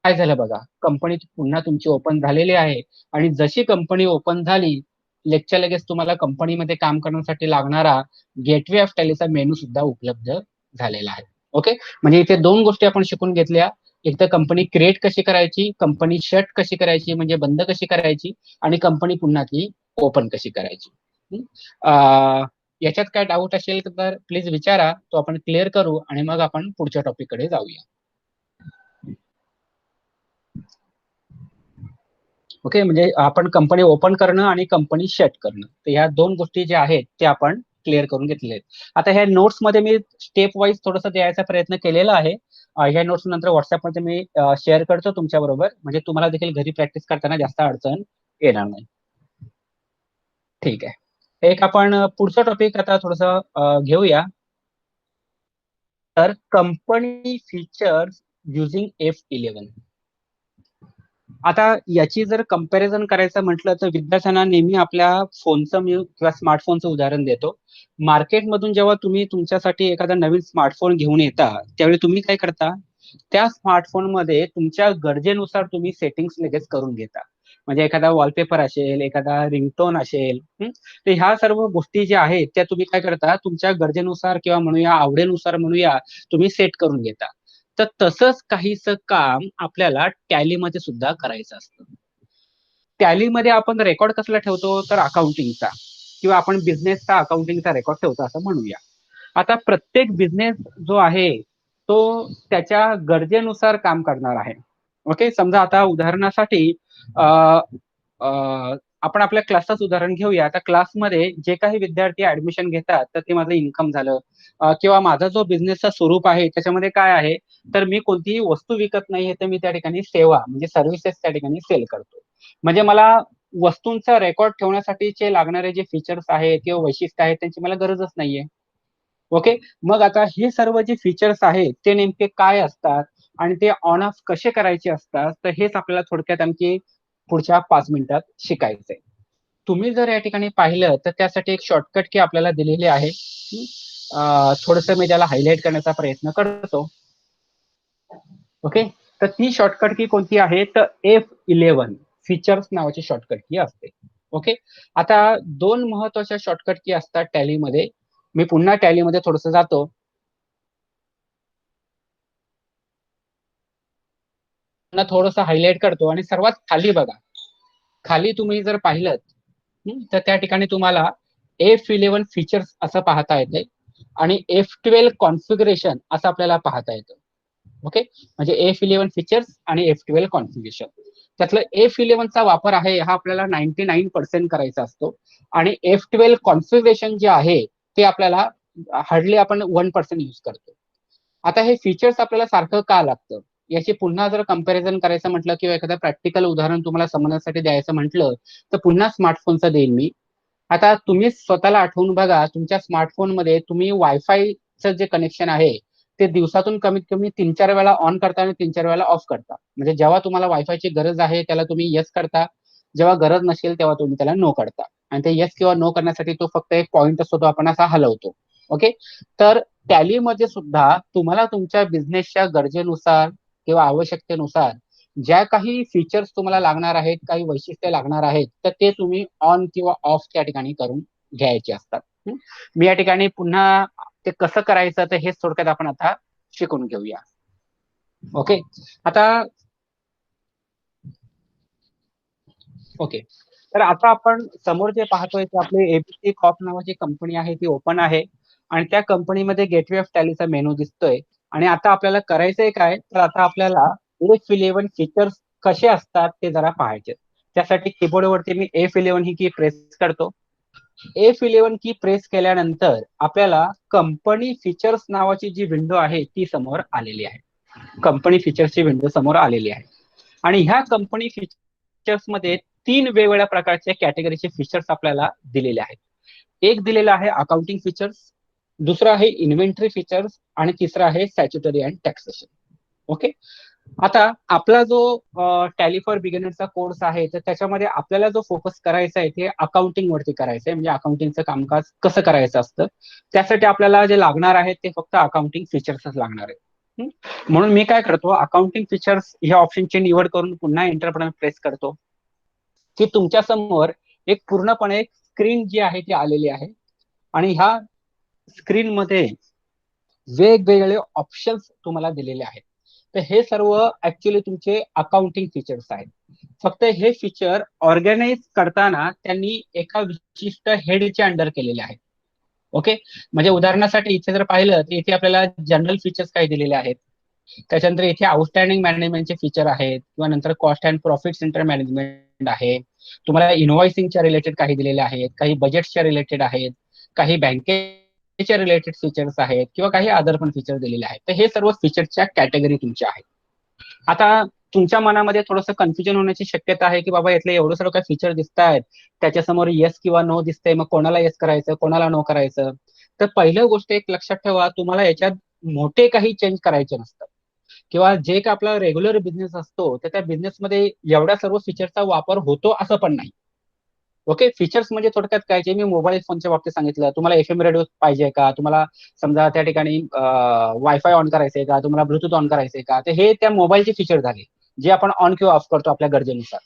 काय झालं बघा, कंपनी पुन्हा तुमची ओपन झालेली आहे. आणि जशी कंपनी ओपन झाली लगेचच्या लगेच तुम्हाला कंपनीमध्ये काम करण्यासाठी लागणारा गेटवे ऑफ टॅलीचा मेनू सुद्धा उपलब्ध झालेला आहे. ओके. म्हणजे इथे दोन गोष्टी आपण शिकून घेतल्या. एक तर कंपनी क्रिएट कशी करायची, कंपनी शट कशी करायची म्हणजे बंद कशी करायची, आणि कंपनी पुन्हा ती ओपन कशी करायची. हं? याच्यात काय डाऊट असेल तर प्लीज विचारा, तो आपण क्लिअर करू आणि मग आपण पुढच्या टॉपिक कडे जाऊया. ओके, म्हणजे आपण कंपनी ओपन करणं आणि कंपनी शट करणं, तर ह्या दोन गोष्टी ज्या आहेत ते आपण क्लिअर करून घेतलेले आहेत. आता ह्या नोट्स मध्ये मी स्टेप वाईज थोडंसं द्यायचा प्रयत्न केलेला आहे. ह्या नोट्स नंतर व्हॉट्सअपमध्ये मी शेअर करतो तुमच्या बरोबर, म्हणजे तुम्हाला देखील घरी प्रॅक्टिस करताना जास्त अडचण येणार नाही. ठीक आहे, एक आपण पुढचं टॉपिक आता थोडस घेऊया. तर कंपनी फीचर्स युझिंग F11. आता याची जर कंपॅरिझन करायचं म्हटलं तर विद्यार्थ्यांना नेहमी आपल्या फोनचं मी किंवा स्मार्टफोनचं उदाहरण देतो. मार्केटमधून जेव्हा तुम्ही तुमच्यासाठी एखादा नवीन स्मार्टफोन घेऊन येता, त्यावेळी तुम्ही काय करता, त्या स्मार्टफोनमध्ये तुमच्या गरजेनुसार तुम्ही सेटिंग्स लगेच करून घेता. म्हणजे एखादा वॉलपेपर असेल, एखादा रिंगटोन असेल, तर ह्या सर्व गोष्टी ज्या आहेत त्या तुम्ही काय करता, तुमच्या गरजेनुसार किंवा म्हणूया आवडीनुसार म्हणूया तुम्ही सेट करून घेता. तर तसंच काहीसं काम आपल्याला टॅलीमध्ये सुद्धा करायचं असतं. टॅलीमध्ये आपण रेकॉर्ड कसला ठेवतो, तर अकाउंटिंगचा, किंवा आपण बिझनेसचा अकाउंटिंगचा रेकॉर्ड ठेवतो असं म्हणूया. आता प्रत्येक बिझनेस जो आहे तो त्याच्या गरजेनुसार काम करणार आहे. ओके, समजा आता उदाहरणासाठी आपण आपल्या क्लासच उदाहरण घेऊया. आता क्लासमध्ये जे काही विद्यार्थी ऍडमिशन घेतात तर ते माझं इन्कम झालं, किंवा माझा जो बिझनेसचा स्वरूप आहे त्याच्यामध्ये काय आहे, तर मी कोणतीही वस्तू विकत नाहीये, तर मी त्या ठिकाणी सेवा म्हणजे सर्व्हिसेस त्या ठिकाणी सेल करतो. म्हणजे मला वस्तूंचा रेकॉर्ड ठेवण्यासाठीचे लागणारे जे फीचर्स आहेत किंवा वैशिष्ट्य आहेत त्यांची मला गरजच नाहीये. ओके, मग आता हे सर्व जे फीचर्स आहेत ते नेमके काय असतात आणि ते ऑन ऑफ कसे करायचे असतात, तर हेच आपल्याला थोडक्यात आणखी पुढच्या 5 मिनिटात शिकायचंय. तुम्ही जर या ठिकाणी पाहिलं तर त्यासाठी एक शॉर्टकट की आपल्याला दिलेली आहे. थोडस मी त्याला हायलाइट करण्याचा प्रयत्न करतो. ओके, तर ती शॉर्टकट की कोणती आहे, तर F11 फीचर्स नावाची शॉर्टकट की असते. ओके, आता दोन महत्वाच्या शॉर्टकट की असतात टॅलीमध्ये. मी पुन्हा टॅलीमध्ये थोडस जातो. थोडस हायलाइट करतो आणि सर्वात खाली बघा, खाली तुम्ही जर पाहिलं तर त्या ठिकाणी तुम्हाला F11 फीचर्स असं पाहता येते आणि F12 कॉन्फिगरेशन असं आपल्याला पाहता येतं. ओके, म्हणजे F11 फीचर्स आणि F12 कॉन्फिगरेशन, त्यातलं F11 चा वापर आहे हा आपल्याला 99% करायचा असतो आणि F12 कॉन्फिगरेशन जे आहे ते आपल्याला हार्डली आपण 1% यूज करतो. आता हे फीचर्स आपल्याला सारखं का लागतं, याची पुन्हा जर कंपॅरिझन करायचं म्हटलं किंवा एखादं प्रॅक्टिकल उदाहरण तुम्हाला समजण्यासाठी द्यायचं म्हटलं तर पुन्हा स्मार्टफोनचं देईन मी. आता तुम्ही स्वतःला आठवून बघा, तुमच्या स्मार्टफोनमध्ये तुम्ही वायफायचं जे कनेक्शन आहे ते दिवसातून कमीत कमी 3-4 वेळा ऑन करता आणि 3-4 वेळा ऑफ करता. म्हणजे जेव्हा तुम्हाला वायफायची गरज आहे त्याला तुम्ही येस करता, जेव्हा गरज नसेल तेव्हा तुम्ही त्याला नो करता. आणि ते येस किंवा नो करण्यासाठी तो फक्त एक पॉइंट असतो, तो आपण असा हलवतो. ओके, तर टॅलीमध्ये सुद्धा तुम्हाला तुमच्या बिझनेसच्या गरजेनुसार किंवा आवश्यकतेनुसार ज्या काही फीचर्स तुम्हाला लागणार आहेत, काही वैशिष्ट्ये लागणार आहेत, तर ते तुम्ही ऑन किंवा ऑफ त्या ठिकाणी करून घ्यायचे असतात. मी या ठिकाणी पुन्हा ते कसं करायचं तर हेच थोडक्यात आपण आता शिकून घेऊया. ओके, आता ओके, तर आता आपण समोर जे पाहतोय ते आपली एबीसी कॉप नावाची कंपनी आहे, ती ओपन आहे आणि त्या कंपनीमध्ये गेटवे ऑफ टॅलीचा मेनू दिसतोय. आणि आता आपल्याला करायचंय काय, तर आता आपल्याला F11 फीचर्स कसे असतात ते जरा पाहायचे. त्यासाठी कीबोर्डवरती मी F11 ही की प्रेस करतो. F11 की प्रेस केल्यानंतर आपल्याला कंपनी फीचर्स नावाची जी विंडो आहे ती समोर आलेली आहे. कंपनी फीचर्सची विंडो समोर आलेली आहे आणि ह्या कंपनी फीचर्स मध्ये 3 वेगवेगळ्या प्रकारचे कॅटेगरीचे फीचर्स आपल्याला दिलेले आहेत. एक दिलेला आहे अकाउंटिंग फीचर्स, दुसरा आहे इन्व्हेंटरी फीचर्स आणि तिसरा आहे स्टॅच्युटरी अँड टॅक्सेशन. ओके, आता आपला जो टॅली फॉर बिगिनरचा कोर्स आहे तर त्याच्यामध्ये आपल्याला जो फोकस करायचा आहे ते अकाउंटिंग वरती करायचं आहे. म्हणजे अकाउंटिंगचं कामकाज कसं करायचं असतं, त्यासाठी आपल्याला जे लागणार आहे ते फक्त अकाउंटिंग फीचर्सच लागणार आहे. म्हणून मी काय करतो, अकाउंटिंग फीचर्स ह्या ऑप्शनची निवड करून पुन्हा एंटर बटन प्रेस करतो की तुमच्या समोर एक पूर्णपणे स्क्रीन जी आहे ती आलेली आहे आणि ह्या स्क्रीन मध्ये वेगवेगळे ऑप्शन्स तुम्हाला दिलेले आहेत. तर हे सर्व ऍक्च्युली तुमचे अकाउंटिंग फीचर्स आहेत. फक्त हे फीचर ऑर्गनाइज करताना त्यांनी एका विशिष्ट हेडच्या अंडर केलेले आहेत. ओके, म्हणजे उदाहरणासाठी इथे जर पाहिलं तर इथे आपल्याला जनरल फीचर्स काही दिलेले आहेत. त्याच्यानंतर इथे आउटस्टँडिंग मॅनेजमेंटचे फीचर आहेत किंवा नंतर cost and profit centre management आहे, तुम्हाला इन्व्हॉइसिंगच्या रिलेटेड काही दिलेले आहेत, काही बजेटच्या रिलेटेड आहेत, काही बँकेच्या रिलेटेड फीचर्स आहेत किंवा काही अदर पण फीचर दिलेले आहेत. तर हे सर्व फीचरच्या कॅटेगरी तुमच्या आहेत. आता तुमच्या मनामध्ये थोडंसं कन्फ्युजन होण्याची शक्यता आहे की बाबा यातले एवढं सर्व काय फीचर दिसत आहेत, त्याच्यासमोर येस किंवा नो दिसतंय, मग कोणाला येस करायचं कोणाला नो करायचं. तर पहिलं गोष्ट एक लक्षात ठेवा, तुम्हाला याच्यात मोठे काही चेंज करायचे नसतात किंवा जे का आपला रेग्युलर बिझनेस असतो तर त्या बिझनेसमध्ये एवढ्या सर्व फीचरचा वापर होतो असं पण नाही. ओके, फीचर्स म्हणजे थोडक्यात काय, जे मी मोबाईल फोनच्या बाबतीत सांगितलं, तुम्हाला एफएम रेडिओ पाहिजे का, तुम्हाला समजा त्या ठिकाणी वायफाय ऑन करायचंय का, तुम्हाला ब्लूटूथ ऑन करायचंय का, तर हे त्या मोबाईलचे फीचर झाले जे आपण ऑन किंवा ऑफ करतो आपल्या गरजेनुसार.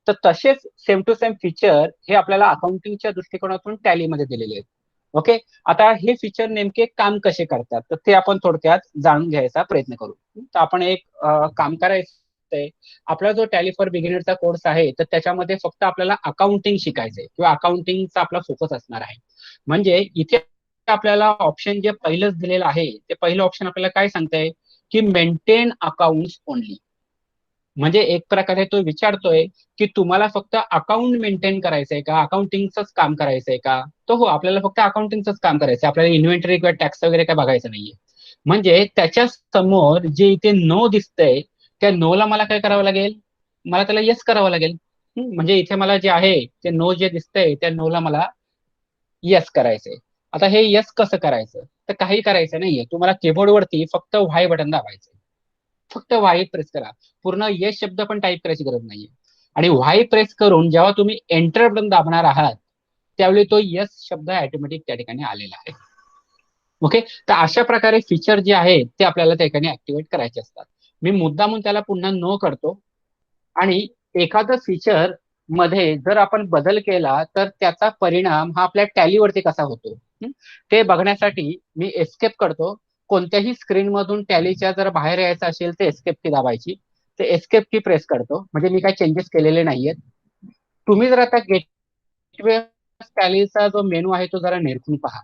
तर तसेच सेम टू सेम फीचर हे आपल्याला अकाउंटिंगच्या दृष्टिकोनातून टॅलीमध्ये दिलेले आहेत. ओके, आता हे फीचर नेमके काम कसे करतात तर ते आपण थोडक्यात जाणून घ्यायचा प्रयत्न करू. तर आपण एक काम करायचंय, आपला जो टॅली फॉर बिगिनरचा कोर्स आहे तर त्याच्यामध्ये फक्त आपल्याला अकाउंटिंग शिकायचंय किंवा अकाउंटिंगचा आपला फोकस असणार आहे. म्हणजे इथे आपल्याला ऑप्शन जे पहिलंच दिलेलं आहे ते पहिलं ऑप्शन आपल्याला काय सांगतंय की मेंटेन अकाउंट ओनली. म्हणजे एक प्रकारे तो विचारतोय की तुम्हाला फक्त अकाउंट मेंटेन करायचंय का, अकाउंटिंगच काम करायचंय का. तो हो, आपल्याला फक्त अकाउंटिंगच काम करायचंय, आपल्याला इन्व्हेंटरी किंवा टॅक्स वगैरे काय बघायचं नाहीये. म्हणजे त्याच्या समोर जे इथे नो दिसतंय त्या नो ला मला काय करावं लागेल, मला त्याला येस करावं लागेल. म्हणजे इथे मला जे आहे ते नो जे दिसतंय त्या नो ला मला येस करायचंय. आता हे येस कसं करायचं, तर काही करायचं नाहीये, तुम्हाला कीबोर्डवरती फक्त व्हाय बटन दाबायचं, फक्त व्हाय प्रेस करा. पूर्ण येस शब्द पण टाईप करायची गरज नाहीये. आणि व्हाय प्रेस करून जेव्हा तुम्ही एंटर बटन दाबणार आहात त्यावेळी तो येस शब्द ऑटोमॅटिक त्या ठिकाणी आलेला आहे. ओके, तर अशा प्रकारे फीचर जे आहेत ते आपल्याला त्या ठिकाणी ऍक्टिव्हेट करायचे असतात. मी मुद्दामून त्याला पुन्हा नो करतो आणि एखादं फीचर मध्ये जर आपण बदल केला तर त्याचा परिणाम हा आपल्या टॅलीवरती कसा होतो ते बघण्यासाठी मी एस्केप करतो. कोणत्याही स्क्रीन मधून टॅलीच्या जर बाहेर यायचं असेल तर एस्केप की दाबायची, ते एस्केप की प्रेस करतो म्हणजे मी काही चेंजेस केलेले नाहीयेत. तुम्ही जर आता गेटवे टॅलीचा जो मेनू आहे तो जरा निरखून पहा.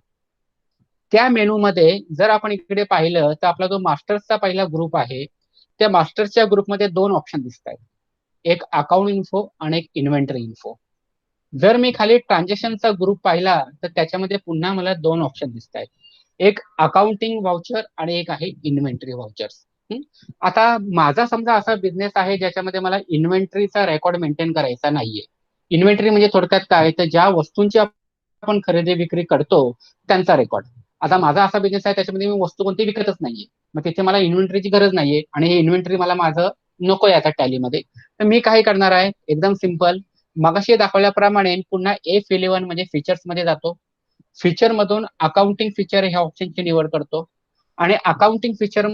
त्या मेनू मध्ये जर आपण इकडे पाहिलं तर आपला जो मास्टर्सचा पहिला ग्रुप आहे त्या मास्टर्सच्या ग्रुपमध्ये दोन ऑप्शन दिसत आहेत, एक अकाउंट इन्फो आणि एक इन्व्हेंटरी इन्फो. जर मी खाली ट्रान्झॅक्शनचा ग्रुप पाहिला तर त्याच्यामध्ये पुन्हा मला दोन ऑप्शन दिसत आहेत, एक अकाउंटिंग व्हाउचर आणि एक आहे इन्व्हेंटरी व्हाउचर्स. आता माझा समजा असा बिझनेस आहे ज्याच्यामध्ये मला इन्व्हेंटरीचा रेकॉर्ड मेंटेन करायचा नाहीये. इन्व्हेंटरी म्हणजे थोडक्यात काय, तर ज्या वस्तूंची आपण खरेदी विक्री करतो त्यांचा रेकॉर्ड. आता माझा असा बिझनेस आहे त्याच्यामध्ये मी वस्तू कोणती विकतच नाहीये, मग तिथे मला इन्व्हेंटरीची गरज नाहीये आणि हे इन्व्हेंटरी मला माझं नको आहे आता टॅलीमध्ये. तर मी काय करणार आहे, एकदम सिम्पल, मगाशी दाखवल्याप्रमाणे पुन्हा F11 म्हणजे फीचर्स मध्ये जातो. फीचर मधून अकाउंटिंग फीचर ह्या ऑप्शनची निवड करतो आणि अकाउंटिंग फीचर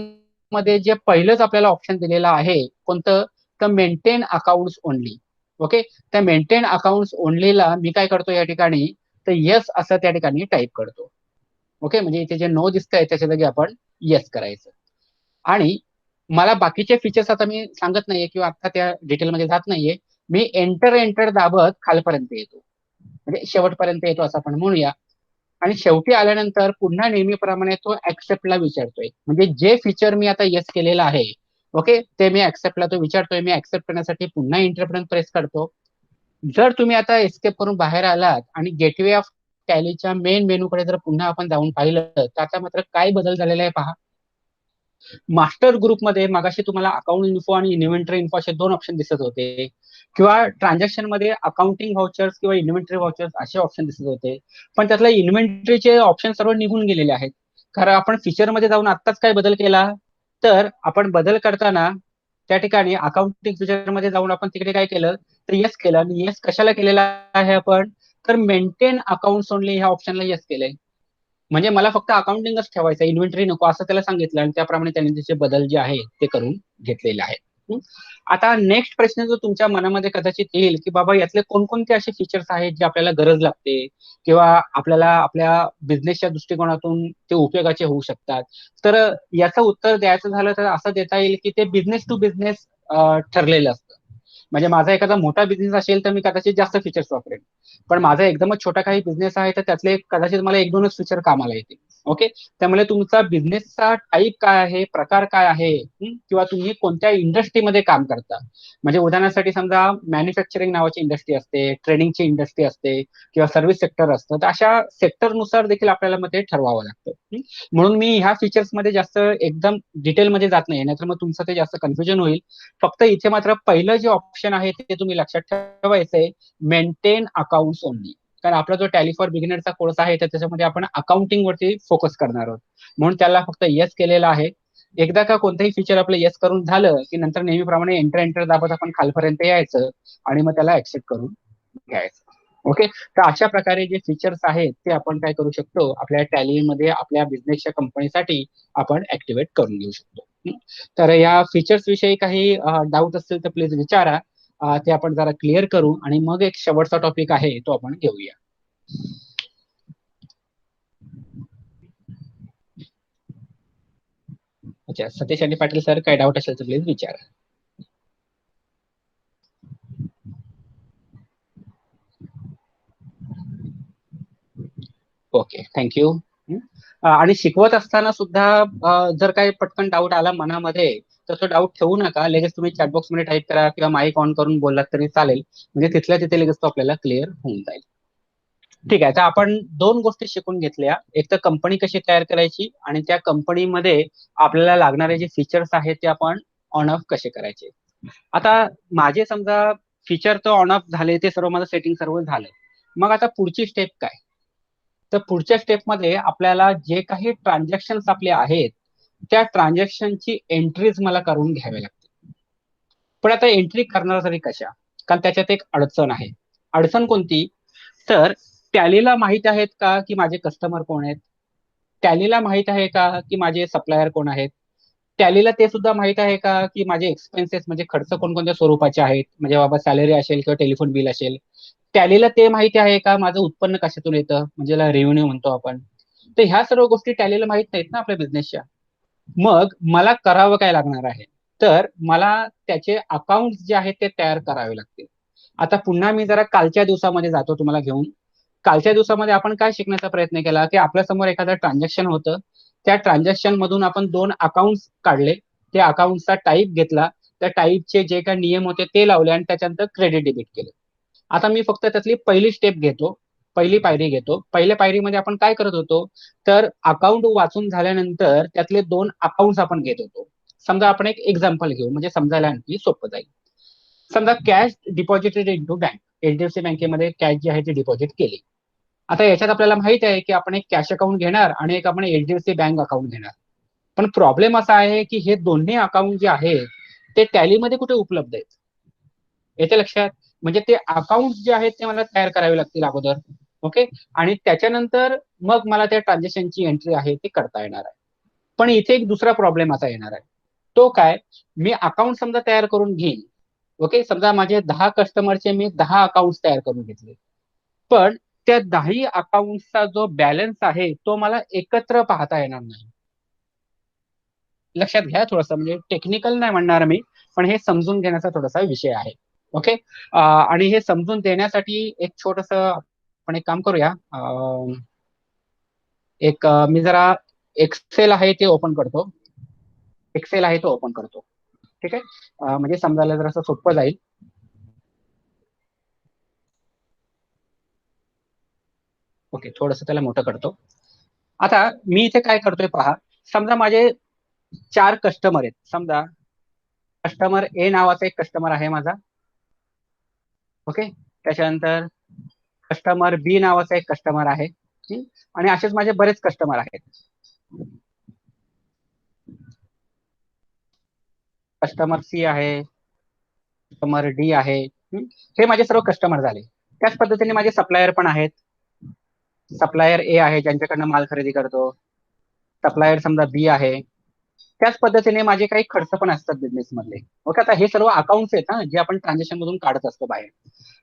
मध्ये जे पहिलंच आपल्याला ऑप्शन दिलेलं आहे कोणतं, तर मेंटेन अकाउंट ओनली. ओके, त्या मेंटेन अकाउंट ओनलीला मी काय करतो या ठिकाणी, तर येस असं त्या ठिकाणी टाईप करतो. ओके, म्हणजे इथे जे नो दिसतंय त्याच्या जागी आपण येस करायचं. आणि मला बाकीचे फीचर्स आता मी सांगत नाहीये किंवा आता त्या डिटेलमध्ये जात नाहीये. मी एंटर एंटर दाबत खालपर्यंत येतो, म्हणजे शेवटपर्यंत येतो असं आपण म्हणूया. आणि शेवटी आल्यानंतर पुन्हा नेहमीप्रमाणे तो ऍक्सेप्टला विचारतोय, म्हणजे जे फीचर मी आता येस केलेलं आहे ओके ते मी ऍक्सेप्टला तो विचारतोय. मी ऍक्सेप्ट करण्यासाठी पुन्हा एंटर पर्यंत प्रेस करतो. जर तुम्ही आता एस्केप करून बाहेर आलात आणि गेटवे ऑफ टॅलीच्या मेन मेनूकडे जर पुन्हा आपण जाऊन पाहिलं तर आता मात्र काय बदल झालेला आहे पहा. मास्टर ग्रुपमध्ये मगाशी तुम्हाला अकाउंट इन्फो आणि इन्व्हेंटरी इन्फो असे दोन ऑप्शन दिसत होते, किंवा ट्रान्झॅक्शन मध्ये अकाउंटिंग व्हाउचर्स किंवा इन्व्हेंटरी व्हाउचर्स असे ऑप्शन दिसत होते. पण त्यातल्या इन्व्हेंटरीचे ऑप्शन सर्व निघून गेलेले आहेत, कारण आपण फीचर मध्ये जाऊन आत्ताच काय बदल केला, तर आपण बदल करताना त्या ठिकाणी अकाउंटिंग फीचर मध्ये जाऊन आपण तिकडे काय केलं, तर येस केलं. आणि येस कशाला केलेला आहे आपण, तर मेंटेन अकाउंट ओनली ह्या ऑप्शनला येस केलंय. म्हणजे मला फक्त अकाउंटिंगच ठेवायचं, इन्व्हेंटरी नको असं त्याला सांगितलं आणि त्याप्रमाणे त्यांनी त्याचे बदल जे आहे ते करून घेतलेले आहेत. आता नेक्स्ट प्रश्न जो तुमच्या मनामध्ये कदाचित येईल की बाबा यातले कोणकोणते असे फीचर्स आहेत जे आपल्याला गरज लागते किंवा आपल्याला आपल्या बिझनेसच्या दृष्टिकोनातून ते उपयोगाचे होऊ शकतात. तर याचं उत्तर द्यायचं झालं तर असं देता येईल की ते बिझनेस टू बिझनेस ठरलेलं असतं. म्हणजे माझा एखादा मोठा बिझनेस असेल तर मी कदाचित जास्त फीचर्स वापरेन, पण माझा एकदमच छोटा काही बिझनेस आहे तर त्यातले कदाचित मला एक दोनच फीचर कामाला येतील. ओके. त्यामुळे तुमचा बिझनेसचा टाईप काय आहे, प्रकार काय आहे, किंवा तुम्ही कोणत्या इंडस्ट्रीमध्ये काम करता. म्हणजे उदाहरणासाठी समजा मॅन्युफॅक्चरिंग नावाची इंडस्ट्री असते, ट्रेडिंगची इंडस्ट्री असते, किंवा सर्व्हिस सेक्टर असतं, तर अशा सेक्टरनुसार देखील आपल्याला मग ते ठरवावं लागतं. म्हणून मी ह्या फीचर्समध्ये जास्त एकदम डिटेलमध्ये जात नाही, नाहीतर मग तुमचं ते जास्त कन्फ्युजन होईल. फक्त इथे मात्र पहिलं जे ऑप्शन आहे ते तुम्ही लक्षात ठेवायचंय, मेंटेन अकाउंट्स ओनली. कारण आपला जो टॅली फॉर बिगिनरचा कोर्स आहे त्याच्यामध्ये आपण अकाउंटिंग वरती फोकस करणार आहोत, म्हणून त्याला फक्त येस केलेलं आहे. एकदा का कोणतंही फीचर आपलं येस करून झालं की नंतर नेहमीप्रमाणे एंटर एंटर दाबत आपण खालपर्यंत यायचं आणि मग त्याला ऍक्सेप्ट करून घ्यायचं. ओके. तर अशा प्रकारे जे फीचर्स आहेत ते आपण काय करू शकतो, आपल्या टॅलीमध्ये आपल्या बिझनेसच्या कंपनीसाठी आपण ऍक्टिव्हेट करून घेऊ शकतो. तर या फीचर्स विषयी काही डाऊट असतील तर प्लीज विचारा. ते आपण जरा क्लिअर करू आणि मग एक शेवटचा टॉपिक आहे तो आपण घेऊया. अच्छा, सतीश आणि पाटील सर, काय डाऊट असेल तर प्लीज विचारा. Okay, thank you. आणि शिकवत असताना सुद्धा जर काही पटकन डाऊट आला मनामध्ये तर तो डाऊट ठेवू नका, लगेच तुम्ही चॅटबॉक्स मध्ये टाईप करा किंवा माईक ऑन करून बोललात तरी चालेल, म्हणजे तिथल्या तिथे लगेच तो आपल्याला क्लिअर होऊन जाईल. ठीक आहे, तर आपण दोन गोष्टी शिकून घेतल्या, एक तर कंपनी कशी तयार करायची आणि त्या कंपनीमध्ये आपल्याला लागणारे जे फीचर्स आहेत ते आपण ऑन ऑफ कसे करायचे. आता माझे समजा फीचर तर ऑन ऑफ झाले, ते सर्व माझं सेटिंग सर्व झालं. मग आता पुढची स्टेप काय, तर पुढच्या स्टेपमध्ये आपल्याला जे काही ट्रान्झॅक्शन आपले आहेत त्या ट्रान्झॅक्शनची एंट्रीज मला करून घ्यावे लागते. पण आता एंट्री करणार तरी कशा, कारण त्याच्यात एक अडचण आहे. अडचण कोणती, तर टॅलीला माहित आहेत का की माझे कस्टमर कोण आहेत, टॅलीला माहित आहे का की माझे सप्लायर कोण आहेत, टॅलीला ते सुद्धा माहित आहे का की माझे एक्सपेन्सेस म्हणजे खर्च कोणकोणत्या स्वरूपाचे आहेत, म्हणजे बाबा सॅलरी असेल किंवा टेलिफोन बिल असेल. टॅलीला ते माहिती आहे का माझं उत्पन्न कशातून येतं, म्हणजे रेव्हेन्यू म्हणतो आपण. तर ह्या सर्व गोष्टी टॅलीला माहित नाहीत ना आपल्या बिझनेसच्या. मग मला करावं काय लागणार आहे, तर मला त्याचे अकाउंट जे आहेत ते तयार करावे लागतील. आता पुन्हा मी जरा कालच्या दिवसामध्ये जातो तुम्हाला घेऊन. कालच्या दिवसामध्ये आपण काय शिकण्याचा प्रयत्न केला की आपल्या समोर एखादं ट्रान्झॅक्शन होतं, त्या ट्रान्झॅक्शन मधून आपण दोन अकाउंट काढले, त्या अकाउंटचा टाईप घेतला, त्या टाईपचे जे काही नियम होते ते लावले आणि त्याच्यानंतर क्रेडिट डेबिट केलं. आता मी फक्त त्यातली पहिली स्टेप घेतो, पहिली पायरी घेतो. पहिल्या पायरीमध्ये आपण काय करत होतो, तर अकाउंट वाचून झाल्यानंतर त्यातले दोन अकाउंट आपण घेत होतो. समजा आपण एक एक्झाम्पल घेऊ म्हणजे समजायला आणखी सोपं जाईल. समजा cash deposited into bank, HDFC बँकेमध्ये कॅश जी आहे ती डिपॉझिट केली. आता याच्यात आपल्याला माहित आहे की आपण एक कॅश अकाउंट घेणार आणि एक आपण एचडीएफसी बँक अकाउंट घेणार. पण प्रॉब्लेम असा आहे की हे दोन्ही अकाउंट जे आहेत ते टॅलीमध्ये कुठे उपलब्ध आहेत, येते लक्षात. म्हणजे ते अकाउंट जे आहेत ते मला तयार करावे लागतील अगोदर. ओके. आणि त्याच्यानंतर मग मला त्या ट्रान्झॅक्शनची एंट्री आहे ती करता येणार आहे. पण इथे एक दुसरा प्रॉब्लेम असा येणार आहे, तो काय, मी अकाउंट समजा तयार करून घेईन. ओके, समजा माझे 10 कस्टमरचे मी 10 अकाउंट तयार करून घेतले, पण त्या 10 अकाउंटचा जो बॅलन्स आहे तो मला एकत्र पाहता येणार नाही. लक्षात घ्या, थोडंसं म्हणजे टेक्निकल नाही म्हणणार मी, पण हे समजून घेण्याचा थोडासा विषय आहे. ओके. आणि हे समजून देण्यासाठी एक छोटस आपण एक काम करूया. मी जरा एक्सेल आहे ते ओपन करतो, एक्सेल आहे तो ओपन करतो. ठीक आहे. म्हणजे समजायला जरासं सोपं जाईल. ओके, थोडस त्याला मोठं करतो. आता मी इथे काय करतोय पहा. समजा माझे 4 कस्टमर आहेत. समजा कस्टमर ए नावाचा एक कस्टमर आहे माझा. ओके. त्याच्यानंतर कस्टमर बी नावाचा एक कस्टमर आहे. आणि असेच माझे बरेच कस्टमर आहेत. कस्टमर सी आहे, कस्टमर डी आहे. हे माझे सर्व कस्टमर झाले. त्याच पद्धतीने माझे सप्लायर पण आहेत. सप्लायर ए आहे ज्यांच्याकडनं माल खरेदी करतो, सप्लायर समजा बी आहे. त्याच पद्धतीने माझे काही खर्च पण असतात बिझनेस मधले. ओके. आता हे सर्व अकाउंट्स आहेत ना जे आपण ट्रान्झॅक्शन मधून काढत असतो बाहेर.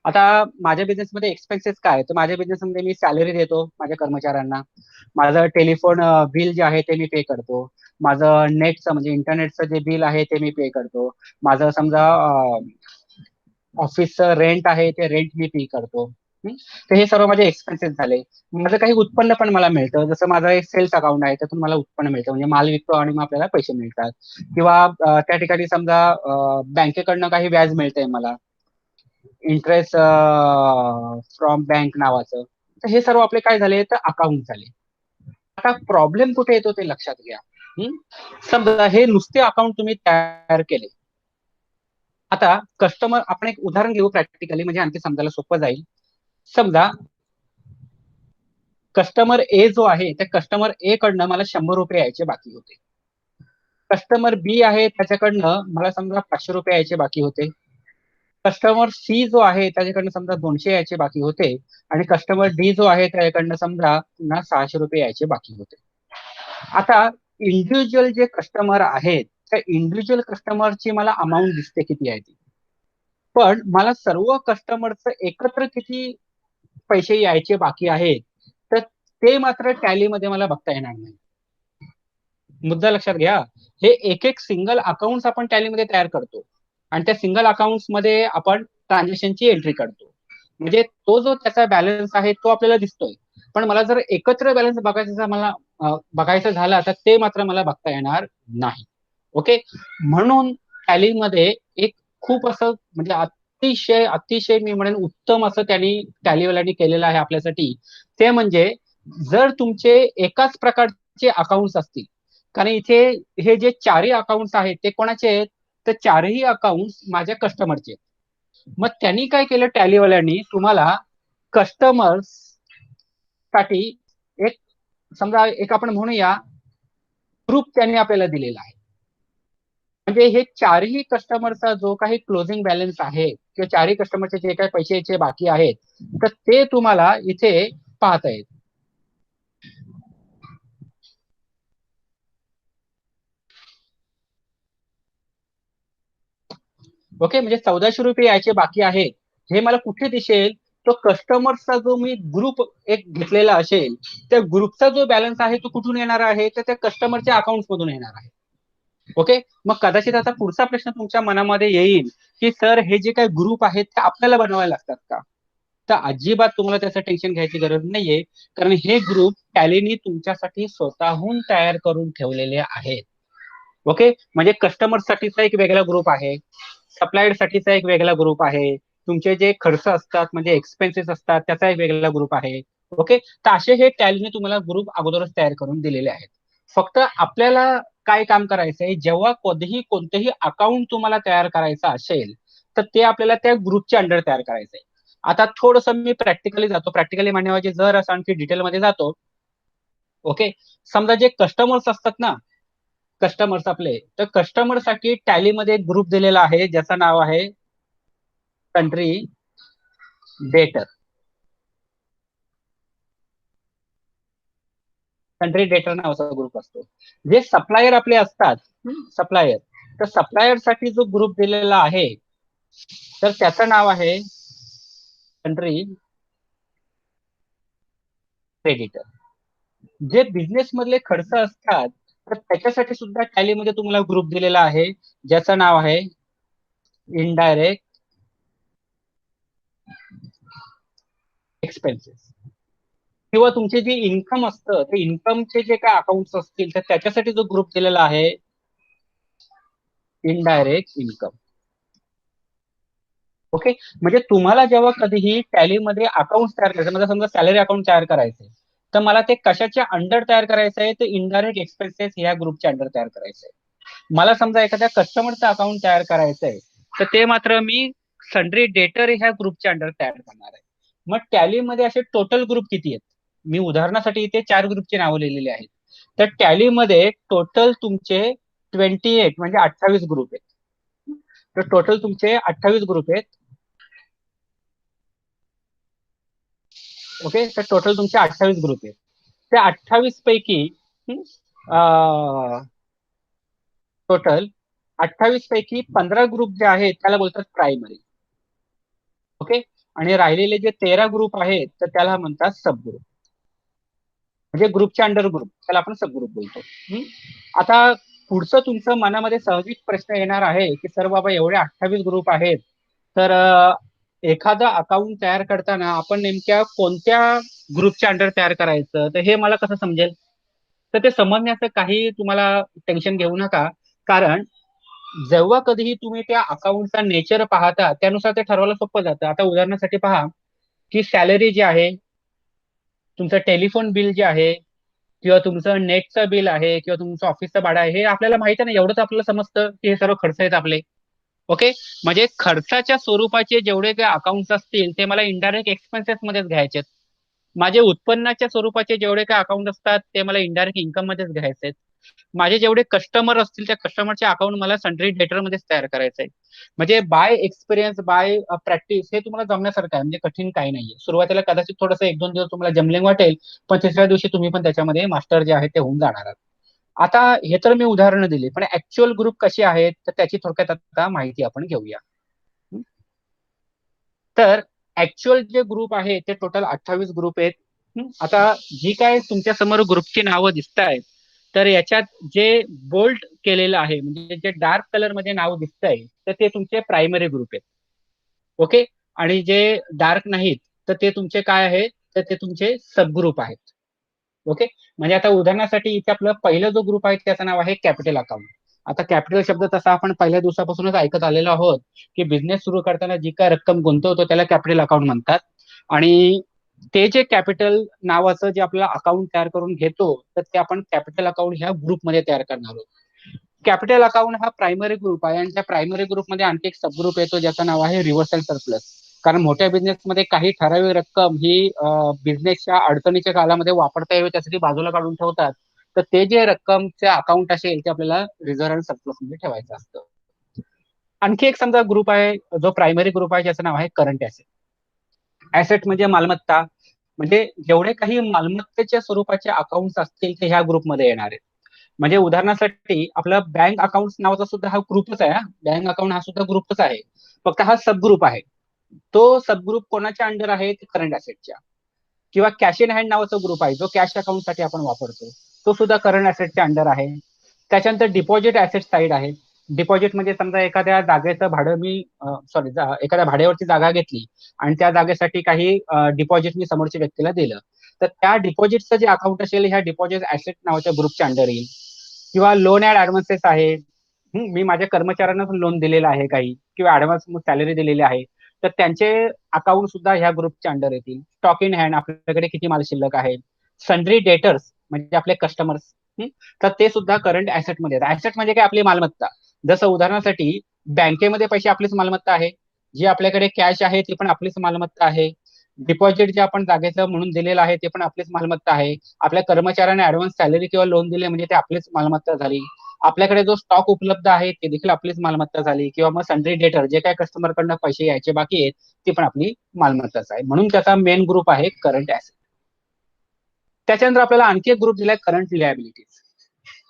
आता माझ्या बिझनेसमध्ये एक्सपेन्सेस काय, तर माझ्या बिझनेसमध्ये मी सॅलरी देतो माझ्या कर्मचाऱ्यांना, माझं टेलिफोन बिल जे आहे ते मी पे करतो, माझं नेटचं म्हणजे इंटरनेटचं जे बिल आहे ते मी पे करतो, माझं समजा ऑफिसचं रेंट आहे ते रेंट मी पे करतो. तर हे सर्व माझे एक्सपेन्सेस झाले. माझं काही उत्पन्न पण मला मिळतं, जसं माझं एक सेल्स अकाउंट आहे, त्यातून मला उत्पन्न मिळतं, म्हणजे माल विकतो आणि मग आपल्याला पैसे मिळतात. किंवा त्या ठिकाणी समजा बँकेकडनं काही व्याज मिळतंय मला, इंटरेस्ट फ्रॉम बँक नावाचं. तर हे सर्व आपले काय झाले, तर अकाउंट झाले. आता प्रॉब्लेम कुठे येतो ते लक्षात घ्या. समजा हे नुसते अकाउंट तुम्ही तयार केले. आता कस्टमर, आपण एक उदाहरण घेऊ प्रॅक्टिकली, म्हणजे आणखी समजायला सोपं जाईल. समजा कस्टमर ए जो आहे, त्या कस्टमर ए कडनं मला 100 रुपये यायचे बाकी होते. कस्टमर बी आहे, त्याच्याकडनं मला समजा 500 रुपये यायचे बाकी होते. कस्टमर सी जो आहे, त्याच्याकडनं समजा 200 यायचे बाकी होते. आणि कस्टमर डी जो आहे, त्याच्याकडनं समजा पुन्हा 600 रुपये यायचे बाकी होते. आता इंडिव्हिज्युअल जे कस्टमर आहेत, त्या इंडिव्हिज्युअल कस्टमरची मला अमाऊंट दिसते किती आहे ती, पण मला सर्व कस्टमरचं एकत्र किती पैसे यायचे बाकी आहेत, तर ते मात्र टॅलीमध्ये मला बघता येणार नाही. मुद्दा लक्षात घ्या. हे एक एक सिंगल अकाउंट आपण टॅलीमध्ये तयार करतो आणि त्या सिंगल अकाउंट मध्ये आपण ट्रान्झॅक्शनची एंट्री करतो. म्हणजे तो जो त्याचा बॅलन्स आहे तो आपल्याला दिसतोय, पण मला जर एकत्र बॅलन्स बघायचं झाला, तर ते मात्र मला बघता येणार नाही. ओके, म्हणून टॅलीमध्ये एक खूप असं, म्हणजे अतिशय अतिशय मी म्हणेन उत्तम असं त्यांनी टॅलीवाल्यांनी केलेलं आहे आपल्यासाठी. ते म्हणजे, जर तुमचे एकाच प्रकारचे अकाउंट्स असतील, कारण इथे हे जे चारही अकाउंट्स आहेत ते कोणाचे आहेत, तर चारही अकाउंट्स माझ्या कस्टमरचे आहेत. मग त्यांनी काय केलं, टॅलीवाल्यांनी तुम्हाला कस्टमर्स साठी एक, समजा एक आपण म्हणूया ग्रुप त्यांनी आपल्याला दिलेला आहे. म्हणजे हे चारही कस्टमरचा जो काही क्लोजिंग बॅलन्स आहे, किंवा चारही कस्टमरचे जे काही पैशाचे बाकी आहेत, तर ते तुम्हाला इथे पाहता येत. ओके, म्हणजे 1400 रुपये यायचे बाकी आहेत, हे मला कुठे दिसेल, तो कस्टमरचा जो मी ग्रुप एक घेतलेला असेल, त्या ग्रुपचा जो बॅलन्स आहे तो कुठून येणार आहे, तर त्या कस्टमरच्या अकाउंट मधून येणार आहे. ओके, मग कदाचित आता पुढचा प्रश्न तुमच्या मनामध्ये येईल, की सर हे जे काही ग्रुप आहेत ते आपल्याला बनवायला लागतात का? तर अजिबात तुम्हाला त्याचं टेन्शन घ्यायची गरज नाहीये, कारण हे ग्रुप टॅलीनी तुमच्यासाठी स्वतःहून तयार करून ठेवलेले आहेत. ओके, म्हणजे कस्टमर साठीचा एक वेगळा ग्रुप आहे, सप्लायर साठीचा एक वेगळा ग्रुप आहे, तुमचे जे खर्च असतात म्हणजे एक्सपेन्सेस असतात त्याचा एक वेगळा ग्रुप आहे. ओके, तर असे हे टॅलीने तुम्हाला ग्रुप अगोदरच तयार करून दिलेले आहेत. फक्त आपल्याला काय काम करायचंय, जेव्हा कधीही कोणतेही अकाउंट तुम्हाला तयार करायचं असेल, तर ते आपल्याला त्या ग्रुपच्या अंडर तयार करायचंय. आता थोडंसं मी प्रॅक्टिकली जातो, प्रॅक्टिकली म्हणण्याऐवजी जर असं आणखी डिटेलमध्ये जातो. ओके, समजा जे कस्टमर्स असतात ना, कस्टमर्स आपले, तर कस्टमरसाठी टॅलीमध्ये एक ग्रुप दिलेला आहे ज्याचं नाव आहे कंट्री डेटर. कंट्री डेटर नावाचा ग्रुप असतो. जे सप्लायर आपले असतात, सप्लायर, तर सप्लायर साठी जो ग्रुप दिलेला आहे, तर त्याचं नाव आहे कंट्री क्रेडिटर. जे बिझनेस मधले खर्च असतात, तर त्याच्यासाठी सुद्धा टॅलीमध्ये तुम्हाला ग्रुप दिलेला आहे ज्याचं नाव आहे इनडायरेक्ट एक्सपेन्सेस. किंवा तुमचे जे इन्कम असतं, ते इन्कमचे जे काय अकाउंट असतील, तर त्याच्यासाठी जो ग्रुप दिलेला आहे इनडायरेक्ट इन्कम. ओके, म्हणजे तुम्हाला जेव्हा कधीही टॅलीमध्ये अकाउंट तयार करायचं, म्हणजे समजा सॅलरी अकाउंट तयार करायचंय, तर मला ते कशाच्या अंडर तयार करायचं आहे, तर इनडायरेक्ट एक्सपेन्सेस ह्या ग्रुपच्या अंडर तयार करायचंय. मला समजा एखाद्या कस्टमरचं अकाउंट तयार करायचंय, तर ते मात्र मी सन्ड्री डेटर ह्या ग्रुपच्या अंडर तयार करणार आहे. मग टॅलीमध्ये असे टोटल ग्रुप किती आहेत? मी उदाहरणासाठी इथे 4 ग्रुपची नावं लिहिलेली आहेत. तर टॅलीमध्ये टोटल तुमचे 28 म्हणजे 28 ग्रुप आहेत. तर टोटल तुमचे 28 ग्रुप आहेत. ओके, तर टोटल तुमचे 28 ग्रुप आहेत. त्या 28 पैकी टोटल 28 पैकी 15 ग्रुप जे आहेत त्याला बोलतात प्रायमरी. ओके, आणि राहिलेले जे 13 ग्रुप आहेत तर त्याला म्हणतात सब ग्रुप, म्हणजे ग्रुपच्या अंडर ग्रुप, त्याला आपण सब ग्रुप बोलतो. आता पुढचं तुमचं मनामध्ये सहजिक प्रश्न येणार आहे, की सर बाबा एवढे 28 ग्रुप आहेत, तर एखादा अकाउंट तयार करताना आपण नेमक्या कोणत्या ग्रुपच्या अंडर तयार करायचं, तर हे मला कसं समजेल? तर ते समजण्याचं काही तुम्हाला टेन्शन घेऊ नका. कारण जेव्हा कधीही तुम्ही त्या अकाउंटचा नेचर पाहता, त्यानुसार ते ठरवायला सोपं जातं. आता उदाहरणासाठी पहा, की सॅलरी जी आहे, तुमचं टेलिफोन बिल जे आहे, किंवा तुमचं नेटचं बिल आहे, किंवा तुमचं ऑफिसचं भाडं आहे, हे आपल्याला माहिती आहे ना, एवढंच आपल्याला समजतं की हे सर्व खर्च आहेत आपले. ओके. म्हणजे खर्चाच्या स्वरूपाचे जेवढे काही अकाउंट्स असतील ते मला इनडायरेक्ट एक्सपेन्सेस मध्येच घ्यायचे. माझे उत्पन्नाच्या स्वरूपाचे जेवढे काही अकाउंट असतात ते मला इनडायरेक्ट इन्कम मध्येच घ्यायचे. माझे जेवढे कस्टमर असतील त्या कस्टमरचे अकाउंट मला सन्ड्री डेटर मध्येच तयार करायचं आहे. म्हणजे बाय एक्सपिरियन्स, बाय प्रॅक्टिस हे तुम्हाला जमण्यासारखं आहे, म्हणजे कठीण काही नाहीये. सुरुवातीला कदाचित थोडंसं 1-2 दिवस तुम्हाला जमलिंग वाटेल, पण तिसऱ्या दिवशी तुम्ही पण त्याच्यामध्ये मास्टर जे आहे ते होऊन जाणार आहात. आता हे तर मी उदाहरणं दिली, पण ऍक्च्युअल ग्रुप कसे आहेत तर त्याची थोडक्यात आता माहिती आपण घेऊया. तर ऍक्च्युअल जे ग्रुप आहे ते टोटल 28 ग्रुप आहेत. आता जी काय तुमच्या समोर ग्रुपची नावं दिसत आहेत, तर याच्यात जे बोल्ड केलेलं आहे, म्हणजे जे डार्क कलर मध्ये नाव दिसतंय, तर ते तुमचे प्रायमरी ग्रुप आहेत. ओके. आणि जे डार्क नाहीत, तर ते तुमचे काय आहेत, तर ते तुमचे सबग्रुप आहेत. ओके. म्हणजे आता उदाहरणासाठी इथे आपलं पहिला जो ग्रुप आहे त्याचं नाव आहे कॅपिटल अकाउंट. आता कॅपिटल शब्द तसा आपण पहिल्या दिवसापासूनच ऐकत आलेलो आहोत, की बिझनेस सुरू करताना जी काय रक्कम गुंतवतो त्याला कॅपिटल अकाउंट म्हणतात. आणि ते जे कॅपिटल नावाचं जे आपलं अकाउंट तयार करून घेतो, तर ते आपण कॅपिटल अकाउंट ह्या ग्रुपमध्ये तयार करणार आहोत. कॅपिटल अकाउंट हा प्रायमरी ग्रुप आहे, आणि त्या प्रायमरी ग्रुपमध्ये आणखी एक सबग्रुप येतो ज्याचं नाव आहे रिव्हर्सल सरप्लस. कारण मोठ्या बिझनेसमध्ये काही ठराविक रक्कम ही बिझनेसच्या अडचणीच्या काळामध्ये वापरता यावी त्यासाठी बाजूला काढून ठेवतात. तर ते जे रक्कमचे अकाउंट असेल ते आपल्याला रिझर्व्ह अँड सरप्लस मध्ये ठेवायचं असतं. आणखी एक समजा ग्रुप आहे, जो प्रायमरी ग्रुप आहे ज्याचं नाव आहे करंट ऍसेट. ऍसेट म्हणजे मालमत्ता. म्हणजे जेवढे काही मालमत्तेच्या स्वरूपाचे अकाउंट असतील ते ह्या ग्रुपमध्ये येणार आहेत. म्हणजे उदाहरणासाठी आपला बँक अकाउंट नावाचा सुद्धा हा ग्रुपच आहे. बँक अकाउंट हा सुद्धा ग्रुपच आहे. फक्त हा सब ग्रुप आहे. तो सबग्रुप कोणाच्या अंडर आहे? करंट ऍसेटच्या. किंवा कॅश इन हँड नावाचा ग्रुप आहे जो कॅश अकाउंटसाठी आपण वापरतो, तो सुद्धा करंट ऍसेटच्या अंडर आहे. त्याच्यानंतर डिपॉझिट ऍसेट साईड आहे. डिपॉझिट म्हणजे समजा एखाद्या जागेचं भाडं मी, सॉरी, एखाद्या भाड्यावरची जागा घेतली आणि त्या जागेसाठी काही डिपॉझिट मी समोरच्या व्यक्तीला दिलं, तर त्या डिपॉझिटचं जे अकाउंट असेल ह्या डिपॉझिट ऍसेट नावाच्या ग्रुपच्या अंडर येईल. किंवा लोन ऍड ऍडव्हान्सेस आहे. मी माझ्या कर्मचाऱ्यांना लोन दिलेलं आहे काही, किंवा ऍडव्हान्स सॅलरी दिलेली आहे, तर त्यांचे अकाउंट सुद्धा ह्या ग्रुपच्या अंडर येतील. स्टॉक इन हँड, आपल्याकडे किती माल शिल्लक आहे. सन्ड्री डेटर्स म्हणजे आपले कस्टमर्स, तर ते सुद्धा करंट ऍसेट मध्ये येतात. ऍसेट म्हणजे काय? आपली मालमत्ता. जसं उदाहरणासाठी बँकेमध्ये पैसे आपलीच मालमत्ता आहे, जी आपल्याकडे कॅश आहे ती पण आपलीच मालमत्ता आहे. डिपॉझिट जे आपण जागेचं म्हणून दिलेलं आहे ते पण आपलीच मालमत्ता आहे. आपल्या कर्मचाऱ्यांना ऍडव्हान्स सॅलरी किंवा लोन दिले म्हणजे ते आपलीच मालमत्ता झाली. आपल्याकडे जो स्टॉक उपलब्ध आहे ते देखील आपलीच मालमत्ता झाली. किंवा मग सन्ड्री डेटर, जे काही कस्टमरकडनं पैसे यायचे बाकी आहेत ती पण आपली मालमत्ताच आहे. म्हणून त्याचा मेन ग्रुप आहे करंट ऍसेट. त्याच्यानंतर आपल्याला आणखी एक ग्रुप दिलाय करंट लियाबिलिटीज.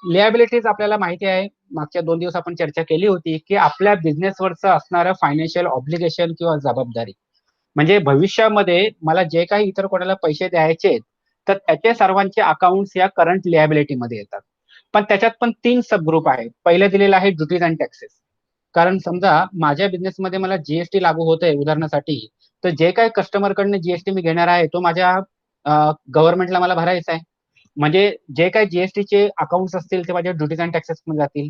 लियाबिलिटीज आपल्याला माहिती आहे, मागच्या 2 दिवस आपण चर्चा केली होती, की आपल्या बिझनेसवरचं असणारं फायनान्शियल ऑब्लिगेशन किंवा जबाबदारी. म्हणजे भविष्यामध्ये मला जे काही इतर कोणाला पैसे द्यायचे, तर त्याचे सर्वांचे अकाउंट्स या करंट लियाबिलिटी मध्ये येतात. पण त्याच्यात पण 3 सब ग्रुप आहेत. पहिलं दिलेलं आहे ड्युटीज अँड टॅक्सेस. कारण समजा माझ्या बिझनेसमध्ये मला जीएसटी लागू होतंय उदाहरणासाठी, तर जे काही कस्टमरकडनं जीएसटी मी घेणार आहे तो माझ्या गव्हर्नमेंटला मला भरायचा आहे. म्हणजे जे काही जीएसटीचे अकाउंट्स असतील ते माझ्या ड्युटीज अँड टॅक्सेस मध्ये जातील.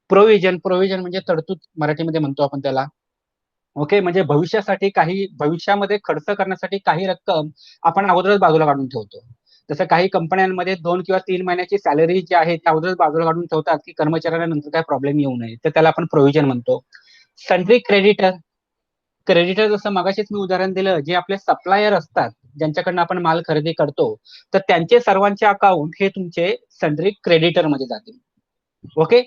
प्रोव्हिजन, प्रोव्हिजन म्हणजे तरतूद मराठीमध्ये म्हणतो आपण त्याला. ओके. म्हणजे भविष्यासाठी, काही भविष्यामध्ये खर्च करण्यासाठी काही रक्कम आपण अगोदरच बाजूला काढून ठेवतो. जसं काही कंपन्यांमध्ये 2 किंवा 3 महिन्याची सॅलरी जी आहे त्या अगोदरच बाजूला काढून ठेवतात, की कर्मचाऱ्यांना नंतर काय प्रॉब्लेम येऊ नये, तर त्याला आपण प्रोव्हिजन म्हणतो. Sundry creditor. क्रेडिटर जसं मगाशीच मी उदाहरण दिलं, जे आपले सप्लायर असतात, ज्यांच्याकडनं आपण माल खरेदी करतो, तर त्यांचे सर्वांचे अकाउंट हे तुमचे सन्ड्री क्रेडिटर मध्ये जातील. ओके.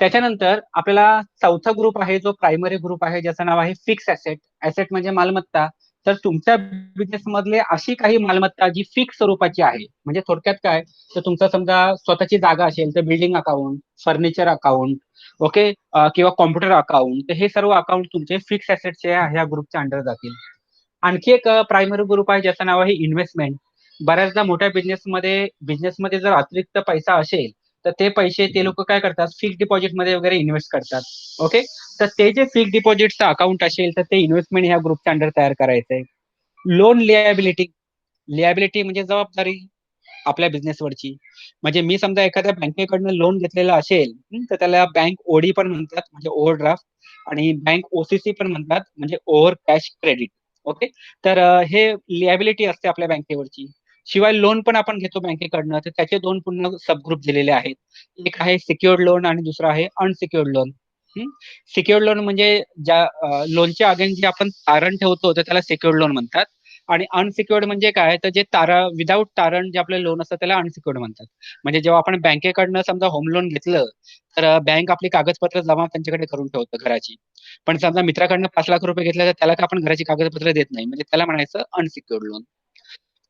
त्याच्यानंतर आपल्याला चौथा ग्रुप आहे जो प्रायमरी ग्रुप आहे ज्याचं नाव आहे फिक्स ऍसेट. ऍसेट म्हणजे मालमत्ता. तर तुमच्या बिझनेस मधले अशी काही मालमत्ता जी फिक्स स्वरूपाची आहे, म्हणजे थोडक्यात काय, तर तुमचा समजा स्वतःची जागा असेल तर building account, furniture account, okay, किंवा कॉम्प्युटर अकाउंट, तर हे सर्व अकाउंट तुमचे फिक्स ऍसेटचे ह्या ग्रुपच्या अंडर जातील. आणखी एक प्रायमरी ग्रुप आहे ज्याचं नाव आहे इन्व्हेस्टमेंट. बऱ्याचदा मोठ्या बिझनेसमध्ये जर अतिरिक्त पैसा असेल, तर ते पैसे ते लोक काय करतात, फिक्स डिपॉझिट मध्ये वगैरे इन्व्हेस्ट करतात. ओके. तर ते जे फिक्स डिपॉझिटचं अकाउंट असेल तर ते इन्व्हेस्टमेंट ह्या ग्रुपच्या अंडर तयार करायचंय. लोन लियाबिलिटी, लियाबिलिटी म्हणजे जबाबदारी आपल्या बिझनेसवरची. म्हणजे मी समजा एखाद्या बँकेकडनं लोन घेतलेलं असेल, तर त्याला बँक ओडी पण म्हणतात म्हणजे ओव्हरड्राफ्ट, आणि बँक ओसीसी पण म्हणतात म्हणजे ओव्हर कॅश क्रेडिट. ओके. तर हे लियाबिलिटी असते आपल्या बँकेवरची. शिवाय लोन पण आपण घेतो बँकेकडनं, तर त्याचे दोन पुन्हा सबग्रुप दिलेले आहेत. एक आहे सिक्युअर्ड लोन आणि दुसरा आहे अनसिक्युअर्ड लोन. सिक्युअर्ड लोन म्हणजे ज्या लोनच्या अगेन्स्ट जे आपण तारण ठेवतो तर त्याला सिक्युअर्ड लोन म्हणतात. आणि अनसिक्युअर्ड म्हणजे काय, तर जे विदाऊट तारण जे आपले लोन असतं त्याला अनसिक्युअर्ड म्हणतात. म्हणजे जेव्हा आपण बँकेकडनं समजा होम लोन घेतलं, तर बँक आपली कागदपत्र जमा त्यांच्याकडे करून ठेवतं घराची. पण समजा मित्राकडनं 5 लाख रुपये घेतले तर त्याला का आपण घराची कागदपत्र देत नाही, म्हणजे त्याला म्हणायचं अनसिक्युअर्ड लोन.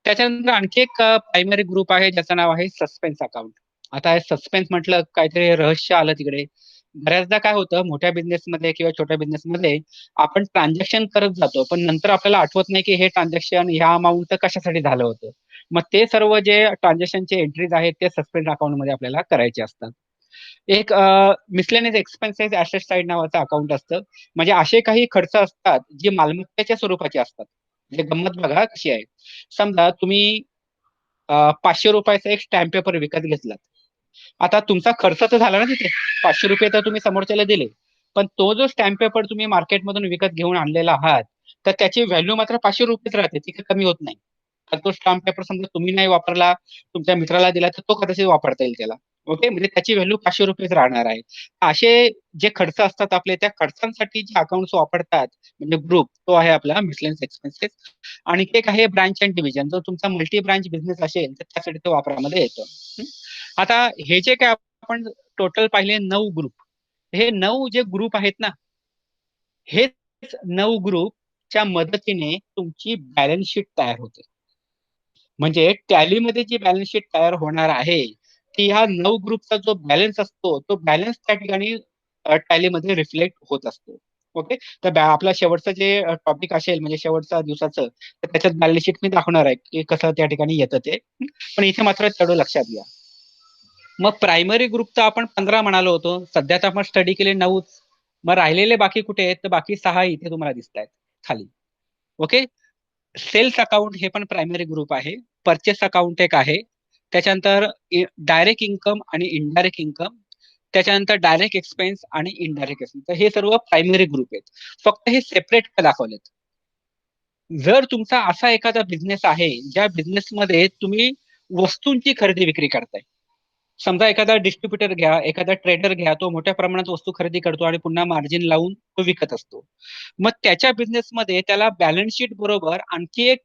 त्याच्यानंतर आणखी एक प्रायमरी ग्रुप आहे ज्याचं नाव आहे सस्पेन्स अकाउंट. आता सस्पेन्स म्हटलं काहीतरी रहस्य आलं तिकडे. बऱ्याचदा काय होतं मोठ्या बिझनेसमध्ये किंवा छोट्या बिझनेसमध्ये, आपण ट्रान्झॅक्शन करत जातो पण नंतर आपल्याला आठवत नाही की हे ट्रान्झॅक्शन ह्या अमाऊंट कशासाठी झालं होतं. मग ते सर्व जे ट्रान्झॅक्शनचे एंट्रीज आहेत ते सस्पेन्स अकाउंट मध्ये आपल्याला करायचे असतात. एक मिसलेनियस एक्सपेन्सेस ऍसेट साइड नावाचं अकाउंट असतं. म्हणजे असे काही खर्च असतात जे मालमत्तेच्या स्वरूपाचे असतात. म्हणजे गंमत बघा कशी आहे. समजा तुम्ही 500 रुपयाचा एक स्टॅम्प पेपर विकत घेतलात. आता तुमचा खर्च तर झाला ना तिथे, 500 रुपये तर तुम्ही समोरच्याला दिले. पण तो जो स्टॅम्प पेपर तुम्ही मार्केटमधून विकत घेऊन आणलेला आहात, तर त्याची व्हॅल्यू मात्र 500 रुपयेच राहते, ती काही कमी होत नाही. तर तो स्टॅम्प पेपर समजा तुम्ही नाही वापरला, तुमच्या मित्राला दिला, तर तो कदाचित वापरता येईल त्याला. ओके. म्हणजे त्याची व्हॅल्यू 500 रुपयेच राहणार आहे. असे जे खर्च असतात आपले, त्या खर्चांसाठी जे अकाउंट्स वापरतात म्हणजे ग्रुप, तो आहे आपला मिसलेनियस एक्सपेन्सेस. आणि एक आहे ब्रांच अँड डिव्हिजन. जर तुमचा मल्टी ब्रांच बिझनेस असेल तर त्यासाठी तो वापरामध्ये येतो. आता हे जे काय आपण टोटल पाहिले 9 ग्रुप, हे 9 जे ग्रुप आहेत ना, हेच 9 ग्रुपच्या मदतीने तुमची बॅलन्स शीट तयार होते. म्हणजे टॅलीमध्ये जी बॅलन्स शीट तयार होणार आहे, ती ह्या 9 ग्रुपचा जो बॅलन्स असतो तो बॅलन्स त्या ठिकाणी टॅलीमध्ये रिफ्लेक्ट होत असतो. ओके. तर आपला शेवटचं जे टॉपिक असेल म्हणजे शेवटच्या दिवसाचं, तर त्याच्यात बॅलन्स शीट मी दाखवणार आहे की कसं त्या ठिकाणी येतं ते. पण इथे मात्र तेवढं लक्षात घ्या. मग प्रायमरी ग्रुप तर आपण 15 म्हणालो होतो, सध्या तर आपण स्टडी केले 9च. मग राहिलेले बाकी कुठे आहेत, तर बाकी 6 इथे तुम्हाला दिसत आहेत खाली. ओके. सेल्स अकाउंट हे पण प्रायमरी ग्रुप आहे. परचेस अकाउंट एक आहे. त्याच्यानंतर डायरेक्ट इन्कम आणि इनडायरेक्ट इन्कम. त्याच्यानंतर डायरेक्ट एक्सपेन्स आणि इनडायरेक्ट एक्सपेन्स. तर हे सर्व प्रायमरी ग्रुप आहेत. फक्त हे सेपरेट दाखवलेत. जर तुमचा असा एखादा बिझनेस आहे ज्या बिझनेसमध्ये तुम्ही वस्तूंची खरेदी विक्री करताय, समजा एखादा डिस्ट्रीब्युटर घ्या, एखादा ट्रेडर घ्या, तो मोठ्या प्रमाणात वस्तू खरेदी करतो आणि पुन्हा मार्जिन लावून तो विकत असतो. मग त्याच्या बिझनेसमध्ये त्याला बॅलन्स शीट बरोबर आणखी एक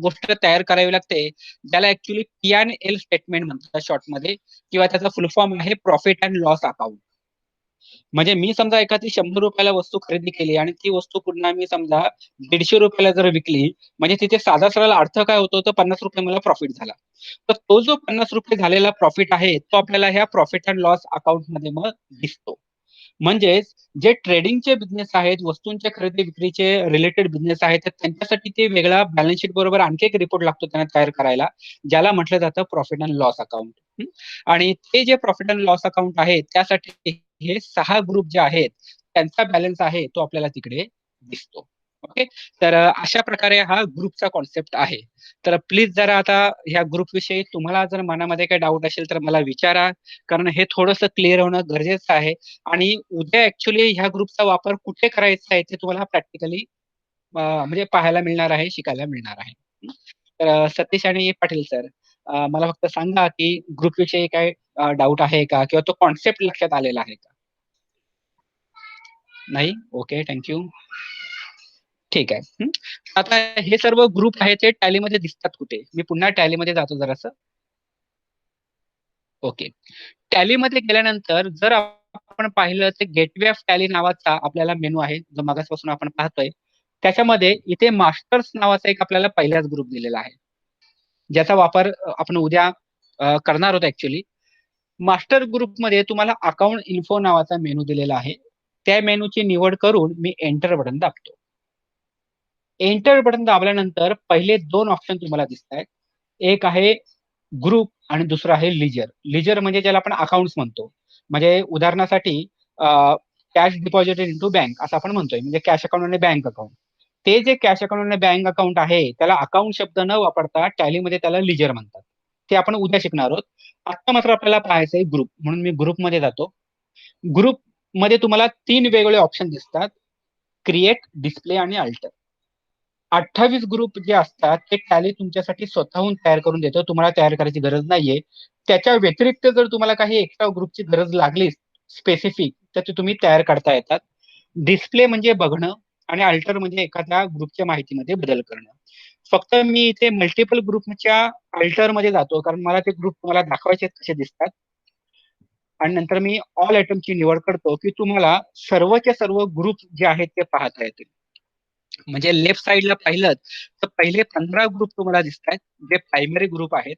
गोष्ट तयार करावी लागते, ज्याला actually P and L statement म्हणतात शॉर्टमध्ये, किंवा त्याचा फुल फॉर्म आहे प्रॉफिट अँड लॉस अकाउंट. म्हणजे मी समजा एखादी 100 रुपयाला वस्तू खरेदी केली आणि ती वस्तू पुन्हा मी समजा 150 रुपयाला जर विकली, म्हणजे तिथे साधा सरळ अर्थ काय होतो, तर 50 रुपये मला प्रॉफिट झाला. तर तो जो 50 रुपये झालेला प्रॉफिट आहे तो आपल्याला ह्या प्रॉफिट अँड लॉस अकाउंट मध्ये मग दिसतो. म्हणजेच जे ट्रेडिंगचे बिझनेस आहेत, वस्तूंच्या खरेदी विक्रीचे रिलेटेड बिझनेस आहेत, तर त्यांच्यासाठी ते वेगळा बॅलन्स शीट बरोबर आणखी एक रिपोर्ट लागतो त्यांना तयार करायला, ज्याला म्हटलं जातं प्रॉफिट अँड लॉस अकाउंट. आणि ते जे प्रॉफिट अँड लॉस अकाउंट आहे त्यासाठी हे 6 ग्रुप जे आहेत त्यांचा बॅलन्स आहे तो आपल्याला तिकडे दिसतो. ओके. तर अशा प्रकारे हा ग्रुपचा कॉन्सेप्ट आहे. तर प्लीज जरा आता ह्या ग्रुप विषयी तुम्हाला जर मनामध्ये काही डाऊट असेल तर मला विचारा, कारण हे थोडंसं क्लिअर होणं गरजेचं आहे. आणि उद्या ऍक्च्युली ह्या ग्रुपचा वापर कुठे करायचा आहे ते तुम्हाला प्रॅक्टिकली म्हणजे पाहायला मिळणार आहे, शिकायला मिळणार आहे. तर सतीश आणि पाटील सर, मला फक्त सांगा की ग्रुप विषयी काय डाऊट आहे का, किंवा तो कॉन्सेप्ट लक्षात आलेला आहे का? नाही. ओके. थँक्यू. ठीक आहे. आता हे सर्व ग्रुप आहेत ते टॅलीमध्ये दिसतात कुठे, मी पुन्हा टॅलीमध्ये जातो जरासं. ओके. टॅलीमध्ये गेल्यानंतर जर आपण पाहिलं तर गेटवे ऑफ टॅली नावाचा आपल्याला मेनू आहे जो मागासपासून आपण पाहतोय. त्याच्यामध्ये इथे मास्टर्स नावाचा एक आपल्याला पहिलाच ग्रुप दिलेला आहे, ज्याचा वापर आपण उद्या करणार आहोत ऍक्च्युली. मास्टर ग्रुपमध्ये तुम्हाला अकाउंट इन्फो नावाचा मेनू दिलेला आहे. त्या मेनूची निवड करून मी एंटर बटन दाबतो. एंटर बटन दाबल्यानंतर पहिले 2 ऑप्शन तुम्हाला दिसत आहेत. एक आहे ग्रुप आणि दुसरं आहे लिजर. लिजर म्हणजे ज्याला आपण अकाउंट्स म्हणतो. म्हणजे उदाहरणासाठी कॅश डिपॉझिटेड इंटू बँक असं आपण म्हणतोय, म्हणजे कॅश अकाउंट आणि बँक अकाउंट. ते जे कॅश अकाउंट आणि बँक अकाउंट आहे त्याला अकाउंट शब्द न वापरता टॅलीमध्ये त्याला लिजर म्हणतात. ते आपण उद्या शिकणार आहोत. आता मात्र आपल्याला पाहायचं आहे ग्रुप, म्हणून मी ग्रुपमध्ये जातो. ग्रुप मध्ये तुम्हाला 3 वेगवेगळे ऑप्शन दिसतात: क्रिएट, डिस्प्ले आणि अल्टर. 28 ग्रुप जे असतात ते टॅली तुमच्यासाठी स्वतःहून तयार करून देतो, तुम्हाला तयार करायची गरज नाहीये. त्याच्या व्यतिरिक्त जर तुम्हाला काही एक्स्ट्रा ग्रुपची गरज लागली स्पेसिफिक, तर ते तुम्ही तयार करता येतात. डिस्प्ले म्हणजे बघणं आणि अल्टर म्हणजे एखाद्या ग्रुपच्या माहितीमध्ये बदल करणं. फक्त मी इथे मल्टिपल ग्रुपच्या अल्टर मध्ये जातो, कारण मला ते ग्रुप तुम्हाला दाखवायचे कसे दिसतात. आणि नंतर मी ऑल आयटमची निवड करतो, की तुम्हाला सर्वच्या सर्व ग्रुप जे आहेत ते पाहता येतील. म्हणजे लेफ्ट साईडला पाहिलं तर पहिले 15 ग्रुप तुम्हाला दिसत आहेत, जे प्रायमरी ग्रुप आहेत.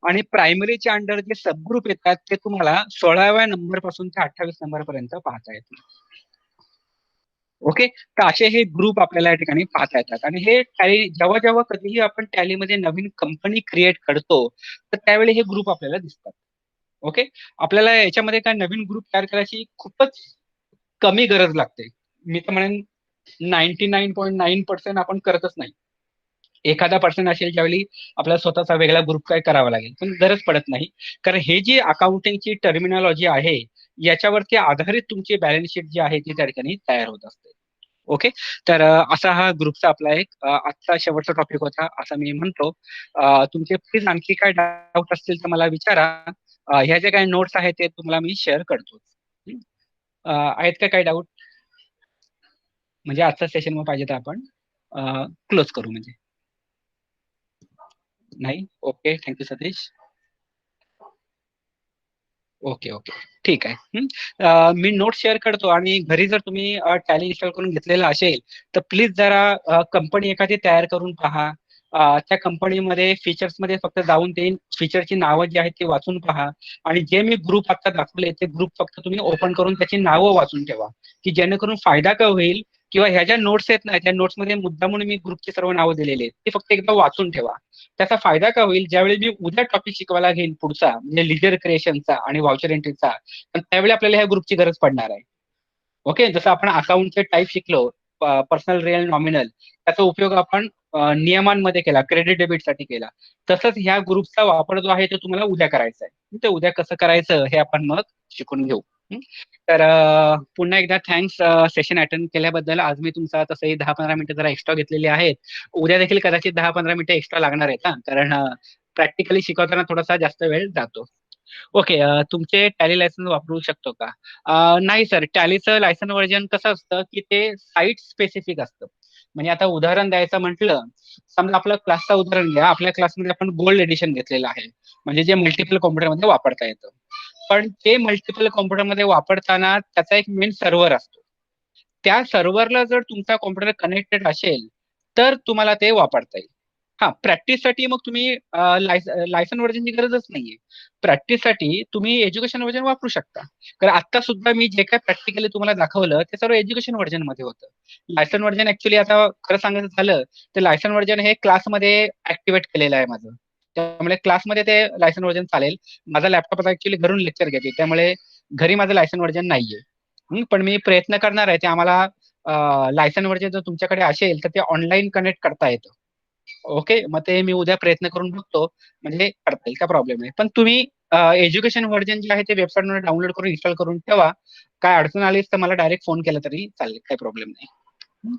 आणि प्रायमरीच्या अंडर जे सब ग्रुप येतात ते तुम्हाला 16व्या नंबर पासून ते 28 नंबर पर्यंत पाहता येतील. ओके, तर असे हे ग्रुप आपल्याला या ठिकाणी पाहता येतात. आणि हे टॅली जेव्हा जेव्हा कधीही आपण टॅलीमध्ये नवीन कंपनी क्रिएट करतो, तर त्यावेळी हे ग्रुप आपल्याला दिसतात. ओके, आपल्याला याच्यामध्ये काय नवीन ग्रुप तयार करायची खूपच कमी गरज लागते. मी तर म्हणेन 99.9% आपण करतच नाही. एखादा पर्सन असेल ज्यावेळी आपल्याला स्वतःचा वेगळा ग्रुप काय करावा लागेल, पण गरज पडत नाही. कारण हे जी अकाउंटिंगची टर्मिनॉलॉजी आहे याच्यावरती आधारित तुमची बॅलन्स शीट जी आहे ती त्या ठिकाणी तयार होत असते. ओके, तर असा हा ग्रुपचा आपला एक आजचा शेवटचा टॉपिक होता असं मी म्हणतो. तुमचे प्लीज आणखी काय डाऊट असतील तर मला विचारा. ह्या ज्या काही नोट्स आहेत ते तुम्हाला मी शेअर करतो. आहेत का काही डाऊट? म्हणजे आजचा सेशन मग पाहिजे तर आपण क्लोज करू म्हणजे. नाही? Okay, thank you Satish. Okay okay, ठीक आहे. मी नोट शेअर करतो आणि घरी जर तुम्ही टॅली इन्स्टॉल करून घेतलेला असेल तर प्लीज जरा कंपनी एखादी तयार करून पहा. त्या कंपनीमध्ये फीचर्समध्ये फक्त जाऊन ते फीचरची नावं जी आहेत ती वाचून पहा. आणि जे मी ग्रुप आता दाखवले ते ग्रुप फक्त तुम्ही ओपन करून त्याची नावं वाचून ठेवा, की जेणेकरून फायदा काय होईल. किंवा ह्या ज्या नोट्स आहेत ना त्या नोट्समध्ये मुद्दामून मी ग्रुपची सर्व नावं दिलेली आहेत ते फक्त एकदा वाचून ठेवा. त्याचा फायदा काय होईल, ज्यावेळी मी उद्या टॉपिक शिकवायला घेईन पुढचा म्हणजे लिजर क्रिएशनचा आणि व्हाउचर एंट्रीचा, पण त्यावेळी आपल्याला ह्या ग्रुपची गरज पडणार आहे. ओके, जसं आपण अकाउंटचे टाईप शिकलो, पर्सनल, रिअल, नॉमिनल, त्याचा उपयोग आपण नियमांमध्ये केला, क्रेडिट डेबिटसाठी केला. तसंच ह्या ग्रुपचा वापर जो आहे तो तुम्हाला उद्या करायचा आहे. ते उद्या कसं करायचं हे आपण मग शिकून घेऊ. हं? तर पुन्हा एकदा थँक्स सेशन अटेंड केल्याबद्दल. आज मी तुमचा तसंही 10-15 मिनिटं जरा एक्स्ट्रा घेतलेली आहेत. उद्या देखील कदाचित 10-15 मिनिटं एक्स्ट्रा लागणार आहेत, हा, कारण प्रॅक्टिकली शिकवताना थोडासा जास्त वेळ जातो. ओके, तुमचे टॅली लायसन्स वापरू शकतो का? नाही सर, टॅलीचं लायसन व्हर्जन कसं असतं की ते साईट स्पेसिफिक असतं. म्हणजे आता उदाहरण द्यायचं म्हटलं, समजा आपल्या क्लासचं उदाहरण घ्या. आपल्या क्लासमध्ये आपण गोल्ड एडिशन घेतलेलं आहे, म्हणजे जे मल्टिपल कॉम्प्युटरमध्ये वापरता येतं. पण ते मल्टिपल कॉम्प्युटरमध्ये वापरताना त्याचा एक मेन सर्व्हर असतो. त्या सर्व्हरला जर तुमचा कॉम्प्युटर कनेक्टेड असेल तर तुम्हाला ते वापरता येईल. हा, प्रॅक्टिससाठी मग तुम्ही लायसन व्हर्जनची गरजच नाहीये. प्रॅक्टिससाठी तुम्ही एज्युकेशन व्हर्जन वापरू शकता. कारण आता सुद्धा मी जे काय प्रॅक्टिकली तुम्हाला दाखवलं ते सर्व एज्युकेशन व्हर्जन मध्ये होतं. लायसन व्हर्जन ऍक्च्युली आता खरं सांगायचं झालं तर लायसन व्हर्जन हे क्लासमध्ये ऍक्टिव्हेट केलेलं आहे माझं. त्यामुळे क्लासमध्ये ते लायसन व्हर्जन चालेल. माझा लॅपटॉप आता ऍक्च्युली घरून लेक्चर घेते, त्यामुळे घरी माझं लायसन व्हर्जन नाहीये. पण मी प्रयत्न करणार आहे ते आम्हाला लायसन व्हर्जन जर तुमच्याकडे असेल तर ते ऑनलाईन कनेक्ट करता येतं. ओके, मग ते मी उद्या प्रयत्न करून बघतो, म्हणजे करता येईल का प्रॉब्लेम नाही. पण तुम्ही एज्युकेशन व्हर्जन जे आहे ते वेबसाईटवर डाउनलोड करून इन्स्टॉल करून ठेवा. काय अडचण आलीच तर मला डायरेक्ट फोन केला तरी चालेल, काही प्रॉब्लेम नाही.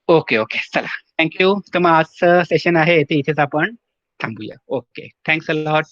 ओके ओके, चला, थँक्यू. तर मग आजचं सेशन आहे ते इथेच आपण थांबूया. Okay, thanks a lot.